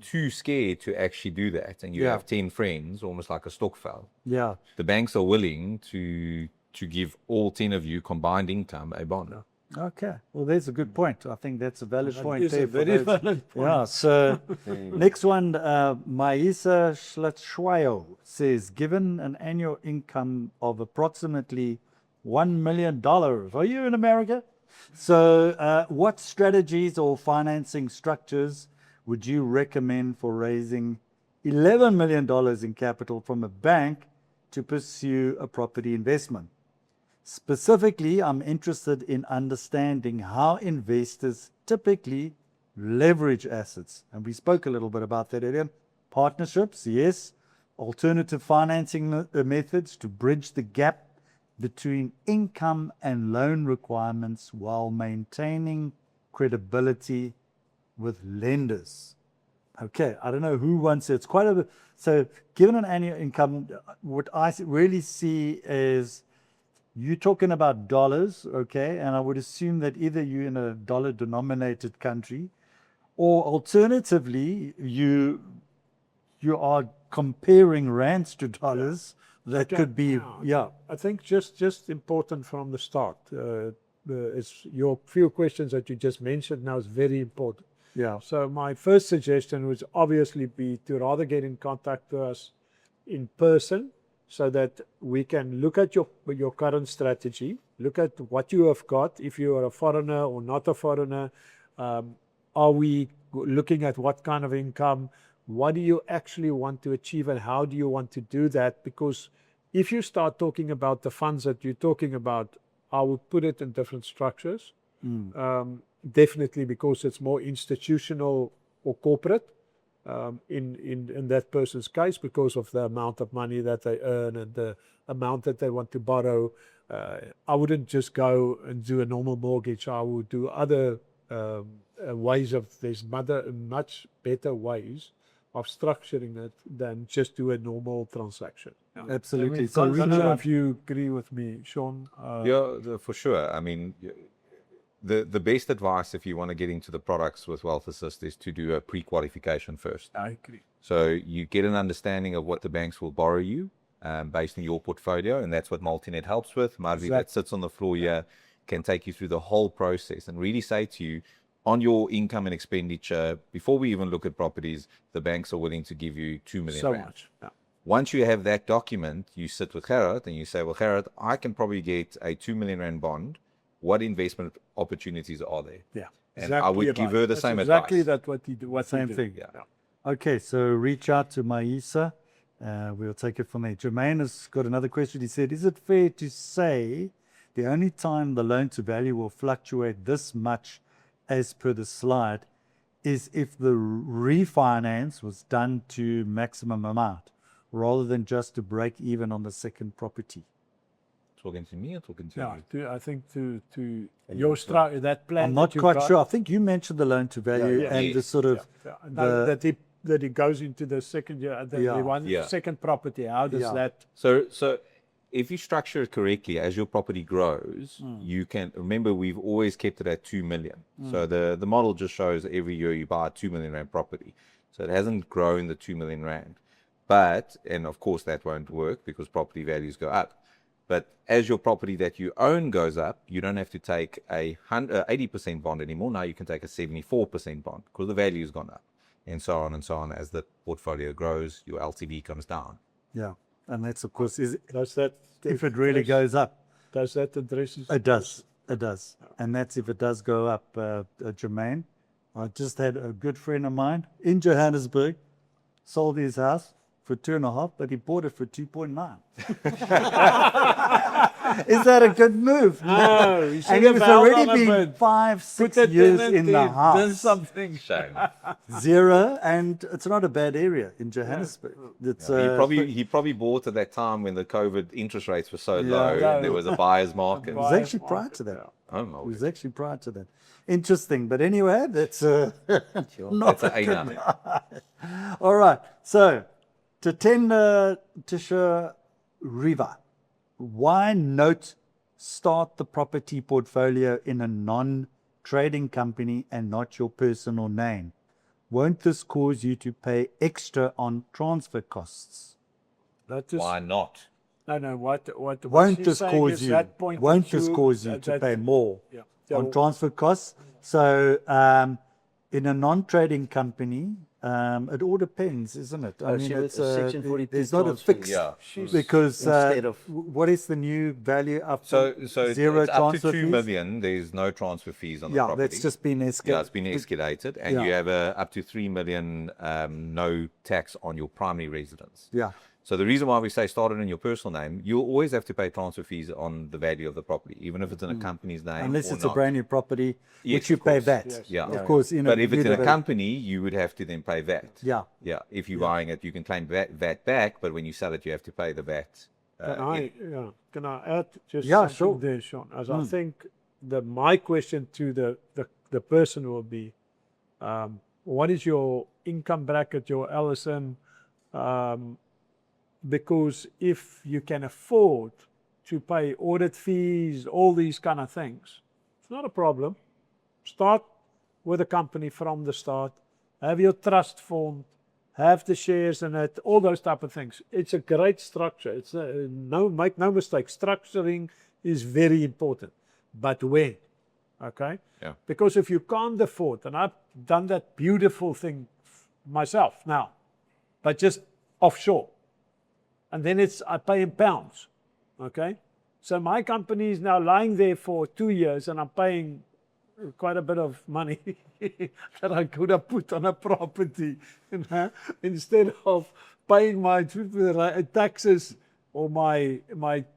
too scared to actually do that, and you Yeah. have 10 friends, almost like a stokvel, Yeah. the banks are willing to give all 10 of you combined income a bond. Okay. Well, there's a good point. I think that's a valid point. is a there for very those- valid point. Yeah. So next one, Maisa Schlatzschweil says, given an annual income of approximately $1 million, are you in America? So what strategies or financing structures would you recommend for raising $11 million in capital from a bank to pursue a property investment? Specifically, I'm interested in understanding how investors typically leverage assets. And we spoke a little bit about that earlier. Partnerships, yes. Alternative financing methods to bridge the gap between income and loan requirements while maintaining credibility with lenders. Okay, I don't know who wants it. It's quite a... So given an annual income, what I really see is you're talking about dollars, okay? And I would assume that either you're in a dollar-denominated country, or alternatively, you are comparing rands to dollars. That could be, yeah. I think just important from the start. It's your few questions that you just mentioned now is very important. Yeah. So my first suggestion would obviously be to rather get in contact with us in person, so that we can look at your current strategy, look at what you have got, if you are a foreigner or not a foreigner. Are we looking at what kind of income? What do you actually want to achieve, and how do you want to do that? Because if you start talking about the funds that you're talking about, I would put it in different structures. Definitely, because it's more institutional or corporate. In that person's case, because of the amount of money that they earn and the amount that they want to borrow, I wouldn't just go and do a normal mortgage. I would do other ways of. There's much better ways of structuring it than just do a normal transaction. Absolutely. So I So don't know Richard, if you agree with me, Sean. For sure. I mean, the best advice if you want to get into the products with Wealth Assist is to do a pre-qualification first. I agree. So you get an understanding of what the banks will borrow you based on your portfolio, and that's what Multinet helps with. Marvi that sits on the floor here can take you through the whole process and really say to you, on your income and expenditure, before we even look at properties, the banks are willing to give you 2 million So rand. much. Yeah. Once you have that document, you sit with Gerard and you say, well, Gerard, I can probably get a 2 million rand bond. What investment opportunities are there? Yeah. And I would give her the That's same exactly advice. that what he do. What Same he do. thing. Yeah. okay, so reach out to Maisa. We'll take it from there. Jermaine has got another question. He said, is it fair to say the only time the loan to value will fluctuate this much as per the slide is if the refinance was done to maximum amount rather than just to break even on the second property? Talking to me or talking to Yeah, you? I think to your that plan. I'm not that you've quite got, sure. I think you mentioned the loan to value yeah. and the Yes. sort of No, that it goes into the second year, Yeah. second property. How does Yeah. that? So if you structure it correctly, as your property grows, you can remember we've always kept it at 2 million. So the model just shows every year you buy a 2 million rand property. So it hasn't grown the 2 million rand. But, and of course that won't work because property values go up. But as your property that you own goes up, you don't have to take a 80% bond anymore. Now you can take a 74% bond because the value's gone up, and so on and so on. As the portfolio grows, your LTV comes down. Yeah. And that's, of course, Does that? if it really goes up. Does that address? It does. It does. And that's if it does go up, Jermaine. I just had a good friend of mine in Johannesburg, sold his house for 2.5, but he bought it for 2.9. Is that a good move? No, you should And it have was held already on a been bit. 5-6 Put years tenant in the done house. something. Shame. Zero, and it's not a bad area in Johannesburg. It's, He probably bought at that time when the COVID interest rates were so low Yeah. and there was a buyer's market. it was Buyer's actually prior market, to that. Oh, It my was word. actually prior to that. Interesting. But anyway, that's That's an A all right. So, Tatenda Tisha Riva, why not start the property portfolio in a non-trading company and not your personal name? Won't this cause you to pay extra on transfer costs? That is, Why not? no. What Won't she's this saying cause is you? that point Won't that this cause you to that- pay more Yeah. on transfer costs? So, in a non-trading company, it all depends, isn't it? I she was Section 42 there's not a transfer, fixed Yeah. because Instead of- what is the new value up? So zero it's up to transfer 2 fees? million. There's no transfer fees on the Yeah, property. that's just been escalated. Yeah, it's been escalated, and you Yeah. have up to 3 million no tax on your primary residence. Yeah, So the reason why we say start it in your personal name, you'll always have to pay transfer fees on the value of the property, even if it's in a company's name. unless or it's not. a brand new property, Yes, which you of pay course. VAT. Yes. Yeah. Of course, you know. But if it's in a company, company, you would have to then pay VAT. Yeah. Yeah. If you're buying it, you can claim VAT back, but when you sell it, you have to pay the VAT. Can I add just Yeah, something sure. there, Sean? As I think my question to the person will be, what is your income bracket, your LSM? Because if you can afford to pay audit fees, all these kind of things, it's not a problem. Start with a company from the start, have your trust formed, have the shares in it, all those type of things. It's a great structure. It's make no mistake, structuring is very important. But when? Okay? Yeah. Because if you can't afford, and I've done that beautiful thing myself now, but just offshore. And then I pay in pounds. Okay? So my company is now lying there for 2 years and I'm paying quite a bit of money that I could have put on a property, you know, instead of paying my taxes or my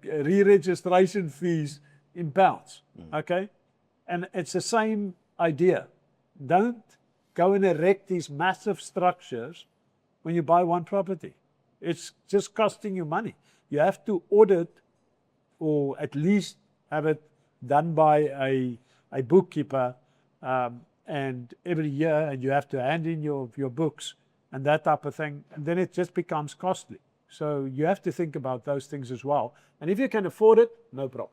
re-registration fees in pounds. Okay? And it's the same idea. Don't go and erect these massive structures when you buy one property. It's just costing you money. You have to audit, or at least have it done by a bookkeeper, and every year, and you have to hand in your books and that type of thing, and then it just becomes costly. So you have to think about those things as well. And if you can afford it, no problem.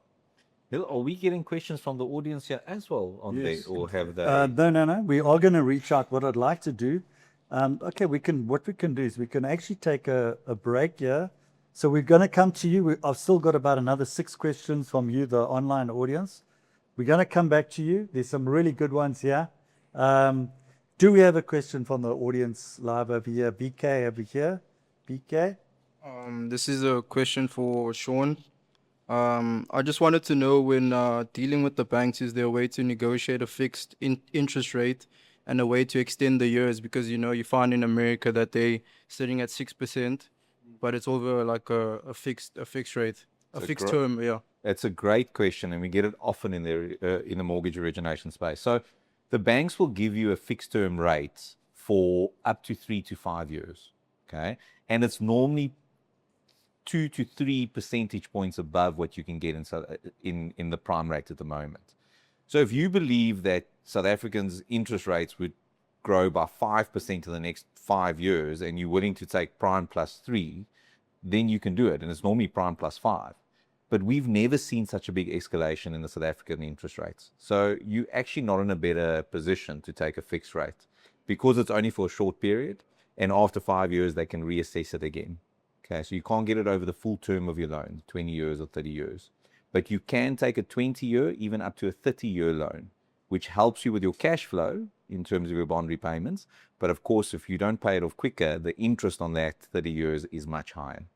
Hill, are we getting questions from the audience here as well on Yes. there, or have they? No. We are going to reach out. What I'd like to do, okay, what we can do is we can actually take a break here. So we're going to come to you. I've still got about another 6 questions from you, the online audience. We're going to come back to you. There's some really good ones here. Do we have a question from the audience live over here? BK over here. BK? This is a question for Sean. I just wanted to know, when dealing with the banks, is there a way to negotiate a fixed interest rate and a way to extend the years? Because, you find in America that they sitting at 6%, but it's over like a fixed rate, a fixed term. Yeah. It's a great question, and we get it often in the mortgage origination space. So the banks will give you a fixed term rate for up to 3 to 5 years, okay? And it's normally 2 to 3 percentage points above what you can get in the prime rate at the moment. So if you believe that South Africans' interest rates would grow by 5% in the next 5 years, and you're willing to take prime plus 3, then you can do it. And it's normally prime plus 5. But we've never seen such a big escalation in the South African interest rates. So you're actually not in a better position to take a fixed rate, because it's only for a short period, and after 5 years, they can reassess it again. Okay, so you can't get it over the full term of your loan, 20 years or 30 years. But you can take a 20-year, even up to a 30-year loan, which helps you with your cash flow in terms of your bond repayments. But of course, if you don't pay it off quicker, the interest on that 30 years is much higher.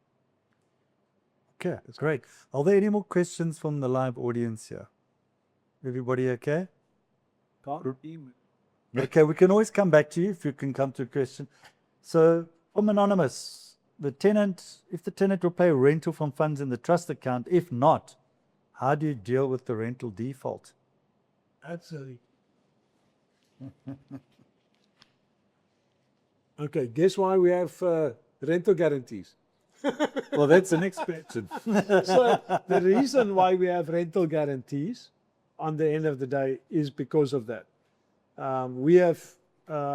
Okay, that's great. Are there any more questions from the live audience here? Everybody okay? Okay, we can always come back to you if you can come to a question. So, from Anonymous, if the tenant will pay rental from funds in the trust account, if not, how do you deal with the rental default? Absolutely. Okay, guess why we have rental guarantees? Well, that's an expansion. So the reason why we have rental guarantees on the end of the day is because of that. We have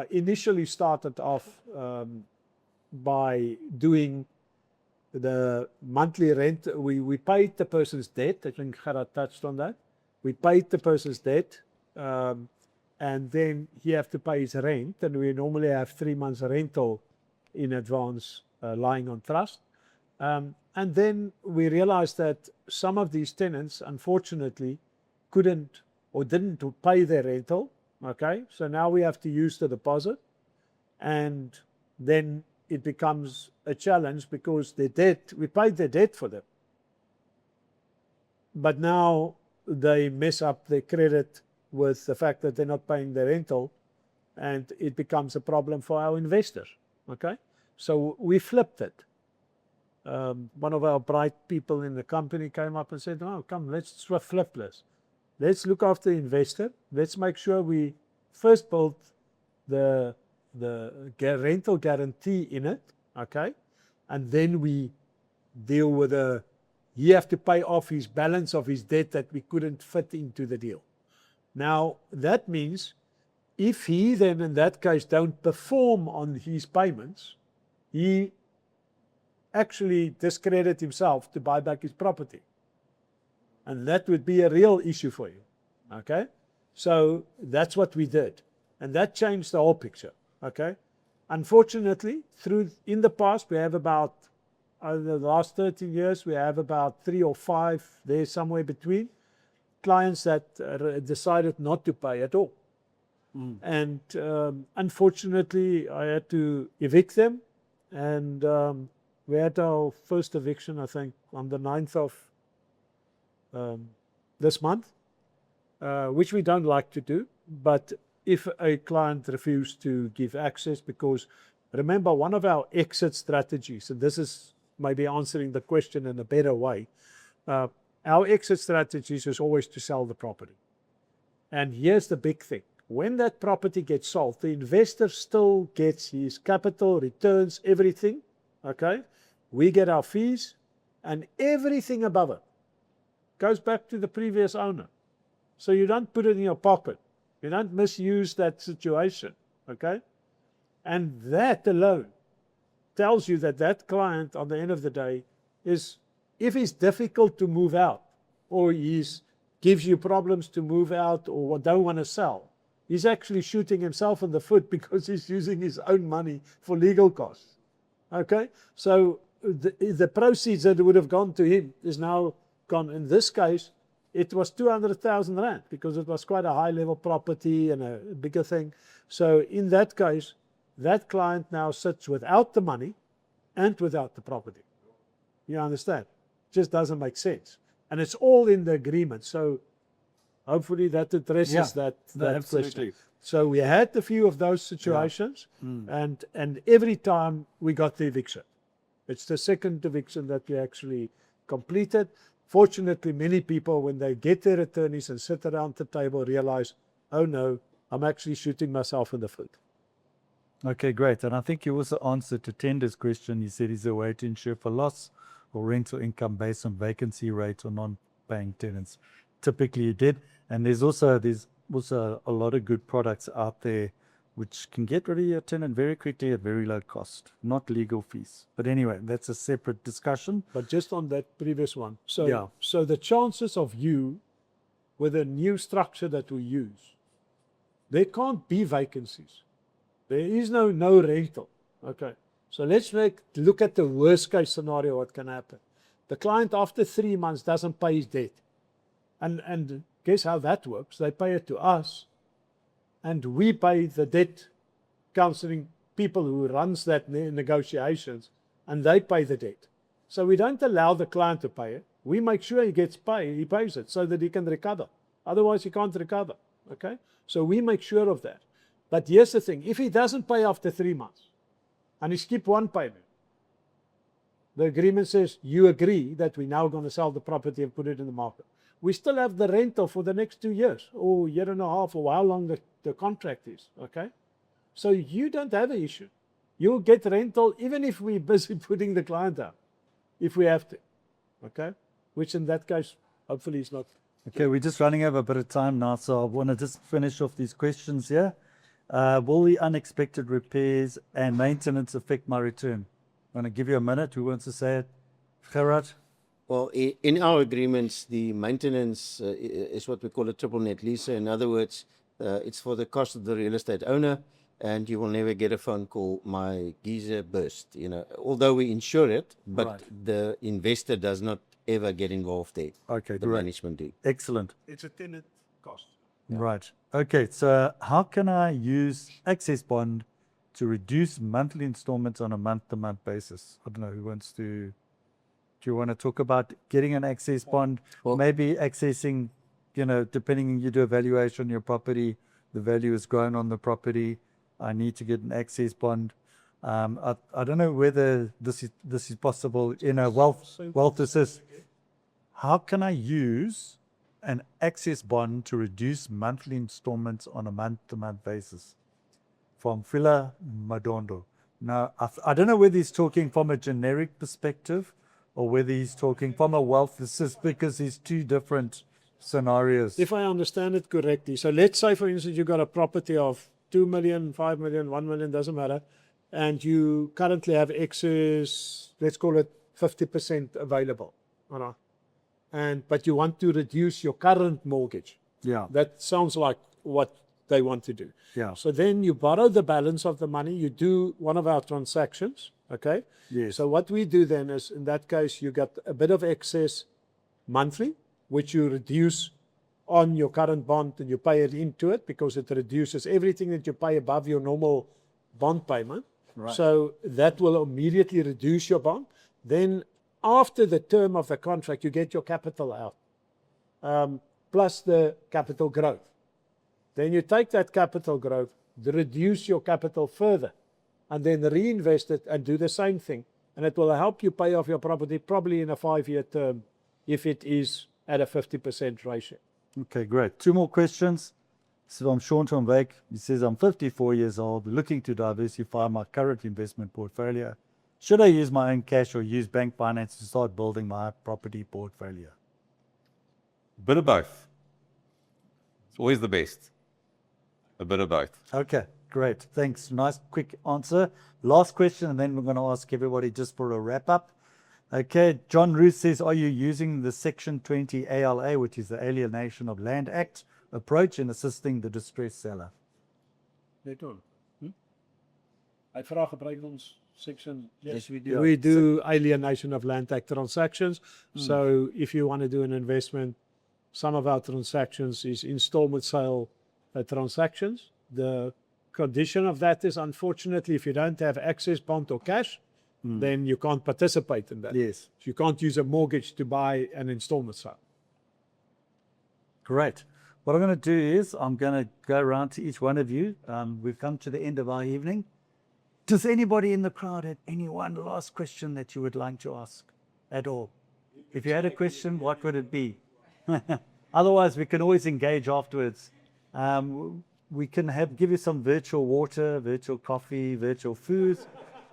initially started off by doing the monthly rent. We paid the person's debt. I think Gerard touched on that. We paid the person's debt, and then he have to pay his rent, and we normally have 3 months rental in advance lying on trust. And then we realized that some of these tenants, unfortunately, couldn't or didn't pay their rental. Okay, so now we have to use the deposit, and then it becomes a challenge because their debt, we paid their debt for them. But now they mess up their credit with the fact that they're not paying their rental, and it becomes a problem for our investors. Okay, so we flipped it. One of our bright people in the company came up and said, "Oh, come, let's flip this. Let's look after the investor. Let's make sure we first build the rental guarantee in it, okay? And then we deal with he have to pay off his balance of his debt that we couldn't fit into the deal." Now, that means if he then in that case don't perform on his payments, he actually discredit himself to buy back his property. And that would be a real issue for you, okay? So that's what we did. And that changed the whole picture, okay? Unfortunately, in the past, we have about, the last 13 years, we have about 3 or 5, there somewhere between, clients that decided not to pay at all. And unfortunately, I had to evict them. And we had our first eviction, I think, on the 9th of this month, which we don't like to do. But if a client refused to give access, because remember, one of our exit strategies, and this is maybe answering the question in a better way, our exit strategies is always to sell the property. And here's the big thing. when that property gets sold, the investor still gets his capital, returns, everything, okay? We get our fees, and everything above it goes back to the previous owner. So you don't put it in your pocket. You don't misuse that situation, okay? And that alone tells you that that client, on the end of the day, is, if he's difficult to move out, or gives you problems to move out, or don't want to sell, he's actually shooting himself in the foot because he's using his own money for legal costs. Okay? So the proceeds that would have gone to him is now gone. In this case, it was 200,000 rand because it was quite a high level property and a bigger thing. So in that case, that client now sits without the money and without the property. You understand? It just doesn't make sense. And it's all in the agreement. So hopefully that addresses that question. So we had a few of those situations, and every time we got the eviction. It's the second eviction that we actually completed. Fortunately, many people, when they get their attorneys and sit around the table, realize, oh no, I'm actually shooting myself in the foot. Okay, great. And I think you also answered to Tender's question. You said, is there a way to insure for loss or rental income based on vacancy rate or non-paying tenants? Typically you did. And there's also a lot of good products out there which can get rid of your tenant very quickly at very low cost, not legal fees. But anyway, that's a separate discussion. But just on that previous one. So the chances of you, with a new structure that we use, there can't be vacancies. There is no rental. Okay. So let's look at the worst case scenario, what can happen. The client after 3 months doesn't pay his debt. And guess how that works? They pay it to us, and we pay the debt counseling people who runs that negotiations, and they pay the debt. So we don't allow the client to pay it. We make sure he gets paid, he pays it so that he can recover. Otherwise he can't recover. Okay? So we make sure of that. But here's the thing, if he doesn't pay after 3 months, and he skips one payment, the agreement says you agree that we're now going to sell the property and put it in the market. We still have the rental for the next 2 years, or a year and a half, or how long the contract is. Okay? So you don't have an issue. You'll get rental even if we're busy putting the client out, if we have to. Okay? Which in that case, hopefully is not. Okay, we're just running over a bit of time now, so I want to just finish off these questions here. Will the unexpected repairs and maintenance affect my return? I'm going to give you a minute. Who wants to say it? Gerard? Well, in our agreements, the maintenance is what we call a triple net lease. In other words, it's for the cost of the real estate owner, and you will never get a phone call, my geyser burst, although we insure it, but the investor does not ever get involved there. Okay, the great. management do. Excellent. It's a tenant cost. Right. Okay, so how can I use access bond to reduce monthly installments on a month-to-month basis? I don't know who wants to. Do you want to talk about getting an access bond? Well, maybe accessing, depending you do a valuation on your property, the value has grown on the property. I need to get an access bond. I don't know whether this is possible in a wealth assist. How can I use an access bond to reduce monthly installments on a month-to-month basis? From Phila Madondo. Now, I don't know whether he's talking from a generic perspective or whether he's talking from a wealth assist, because there's two different scenarios. If I understand it correctly, so let's say, for instance, you got a property of 2 million, 5 million, 1 million, doesn't matter, and you currently have excess, let's call it 50% available. All right. But you want to reduce your current mortgage. Yeah. That sounds like what they want to do. Yeah. So then you borrow the balance of the money, you do one of our transactions, okay? Yes. So what we do then is, in that case, you got a bit of excess monthly, which you reduce on your current bond, and you pay it into it because it reduces everything that you pay above your normal bond payment. Right. So that will immediately reduce your bond. Then after the term of the contract, you get your capital out, plus the capital growth. Then you take that capital growth, reduce your capital further, and then reinvest it and do the same thing. And it will help you pay off your property probably in a 5-year term if it is at a 50% ratio. Okay, great. 2 more questions. So I'm Sean from Wake. He says, I'm 54 years old, looking to diversify my current investment portfolio. Should I use my own cash or use bank finance to start building my property portfolio? Bit of both. It's always the best. A bit of both. Okay, great. Thanks. Nice, quick answer. Last question, and then we're going to ask everybody just for a wrap up. Okay, John Ruth says, are you using the Section 20 ALA, which is the Alienation of Land Act approach in assisting the distressed seller? Net on. Hy vra gebruik ons section. Yes, we do. We do alienation of land act transactions. So if you want to do an investment, some of our transactions is installment sale transactions. The condition of that is, unfortunately, if you don't have access bond or cash, then you can't participate in that. Yes. So you can't use a mortgage to buy an installment sale. Great. What I'm going to do is I'm going to go around to each one of you. We've come to the end of our evening. Does anybody in the crowd have any one last question that you would like to ask at all? If you had a question, what would it be? Otherwise, we can always engage afterwards. We can give you some virtual water, virtual coffee, virtual food.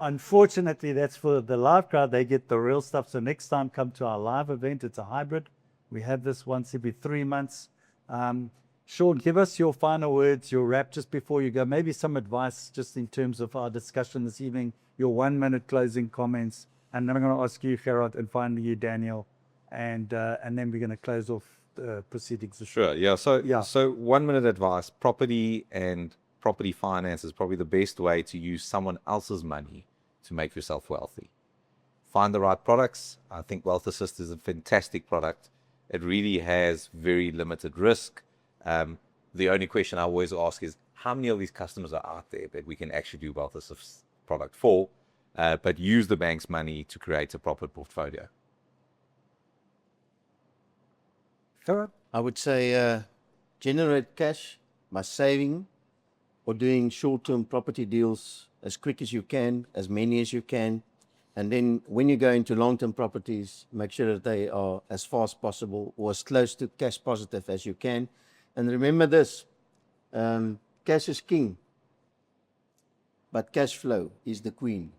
Unfortunately, that's for the live crowd. They get the real stuff. So next time, come to our live event. It's a hybrid. We have this once every 3 months. Sean, give us your final words, your wrap just before you go. Maybe some advice just in terms of our discussion this evening, your 1 minute closing comments. And then I'm going to ask you, Gerard, and finally you, Daniel. And then we're going to close off the proceedings. Sure. Yeah. So 1 minute advice: property and property finance is probably the best way to use someone else's money to make yourself wealthy. Find the right products. I think Wealth Assist is a fantastic product. It really has very limited risk. The only question I always ask is, how many of these customers are out there that we can actually do Wealth Assist product for, but use the bank's money to create a proper portfolio? Gerard? I would say generate cash by saving or doing short-term property deals as quick as you can, as many as you can. And then when you go into long-term properties, make sure that they are as fast as possible or as close to cash positive as you can. And remember this, cash is king, but cash flow is the queen.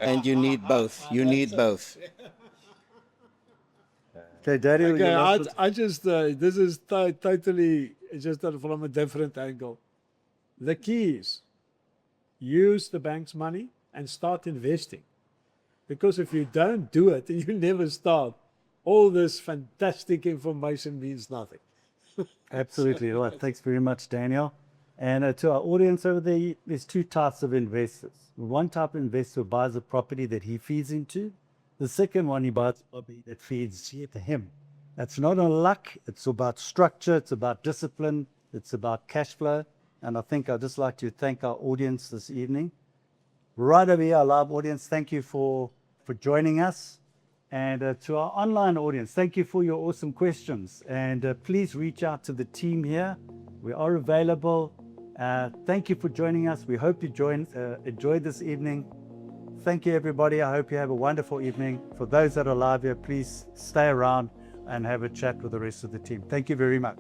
And you need both. You need both. Okay, Daniel. Okay, I just, this is totally just from a different angle. The key is use the bank's money and start investing. Because if you don't do it, you never start. All this fantastic information means nothing. Absolutely right. Thanks very much, Daniel. And to our audience over there, there's two types of investors. One type of investor buys a property that he feeds into. The second one, he buys a property that feeds to him. That's not on luck. It's about structure. It's about discipline. It's about cash flow. And I think I'd just like to thank our audience this evening. Right over here, our live audience, thank you for joining us. And to our online audience, thank you for your awesome questions. And please reach out to the team here. We are available. Thank you for joining us. We hope you enjoyed this evening. Thank you, everybody. I hope you have a wonderful evening. For those that are live here, please stay around and have a chat with the rest of the team. Thank you very much.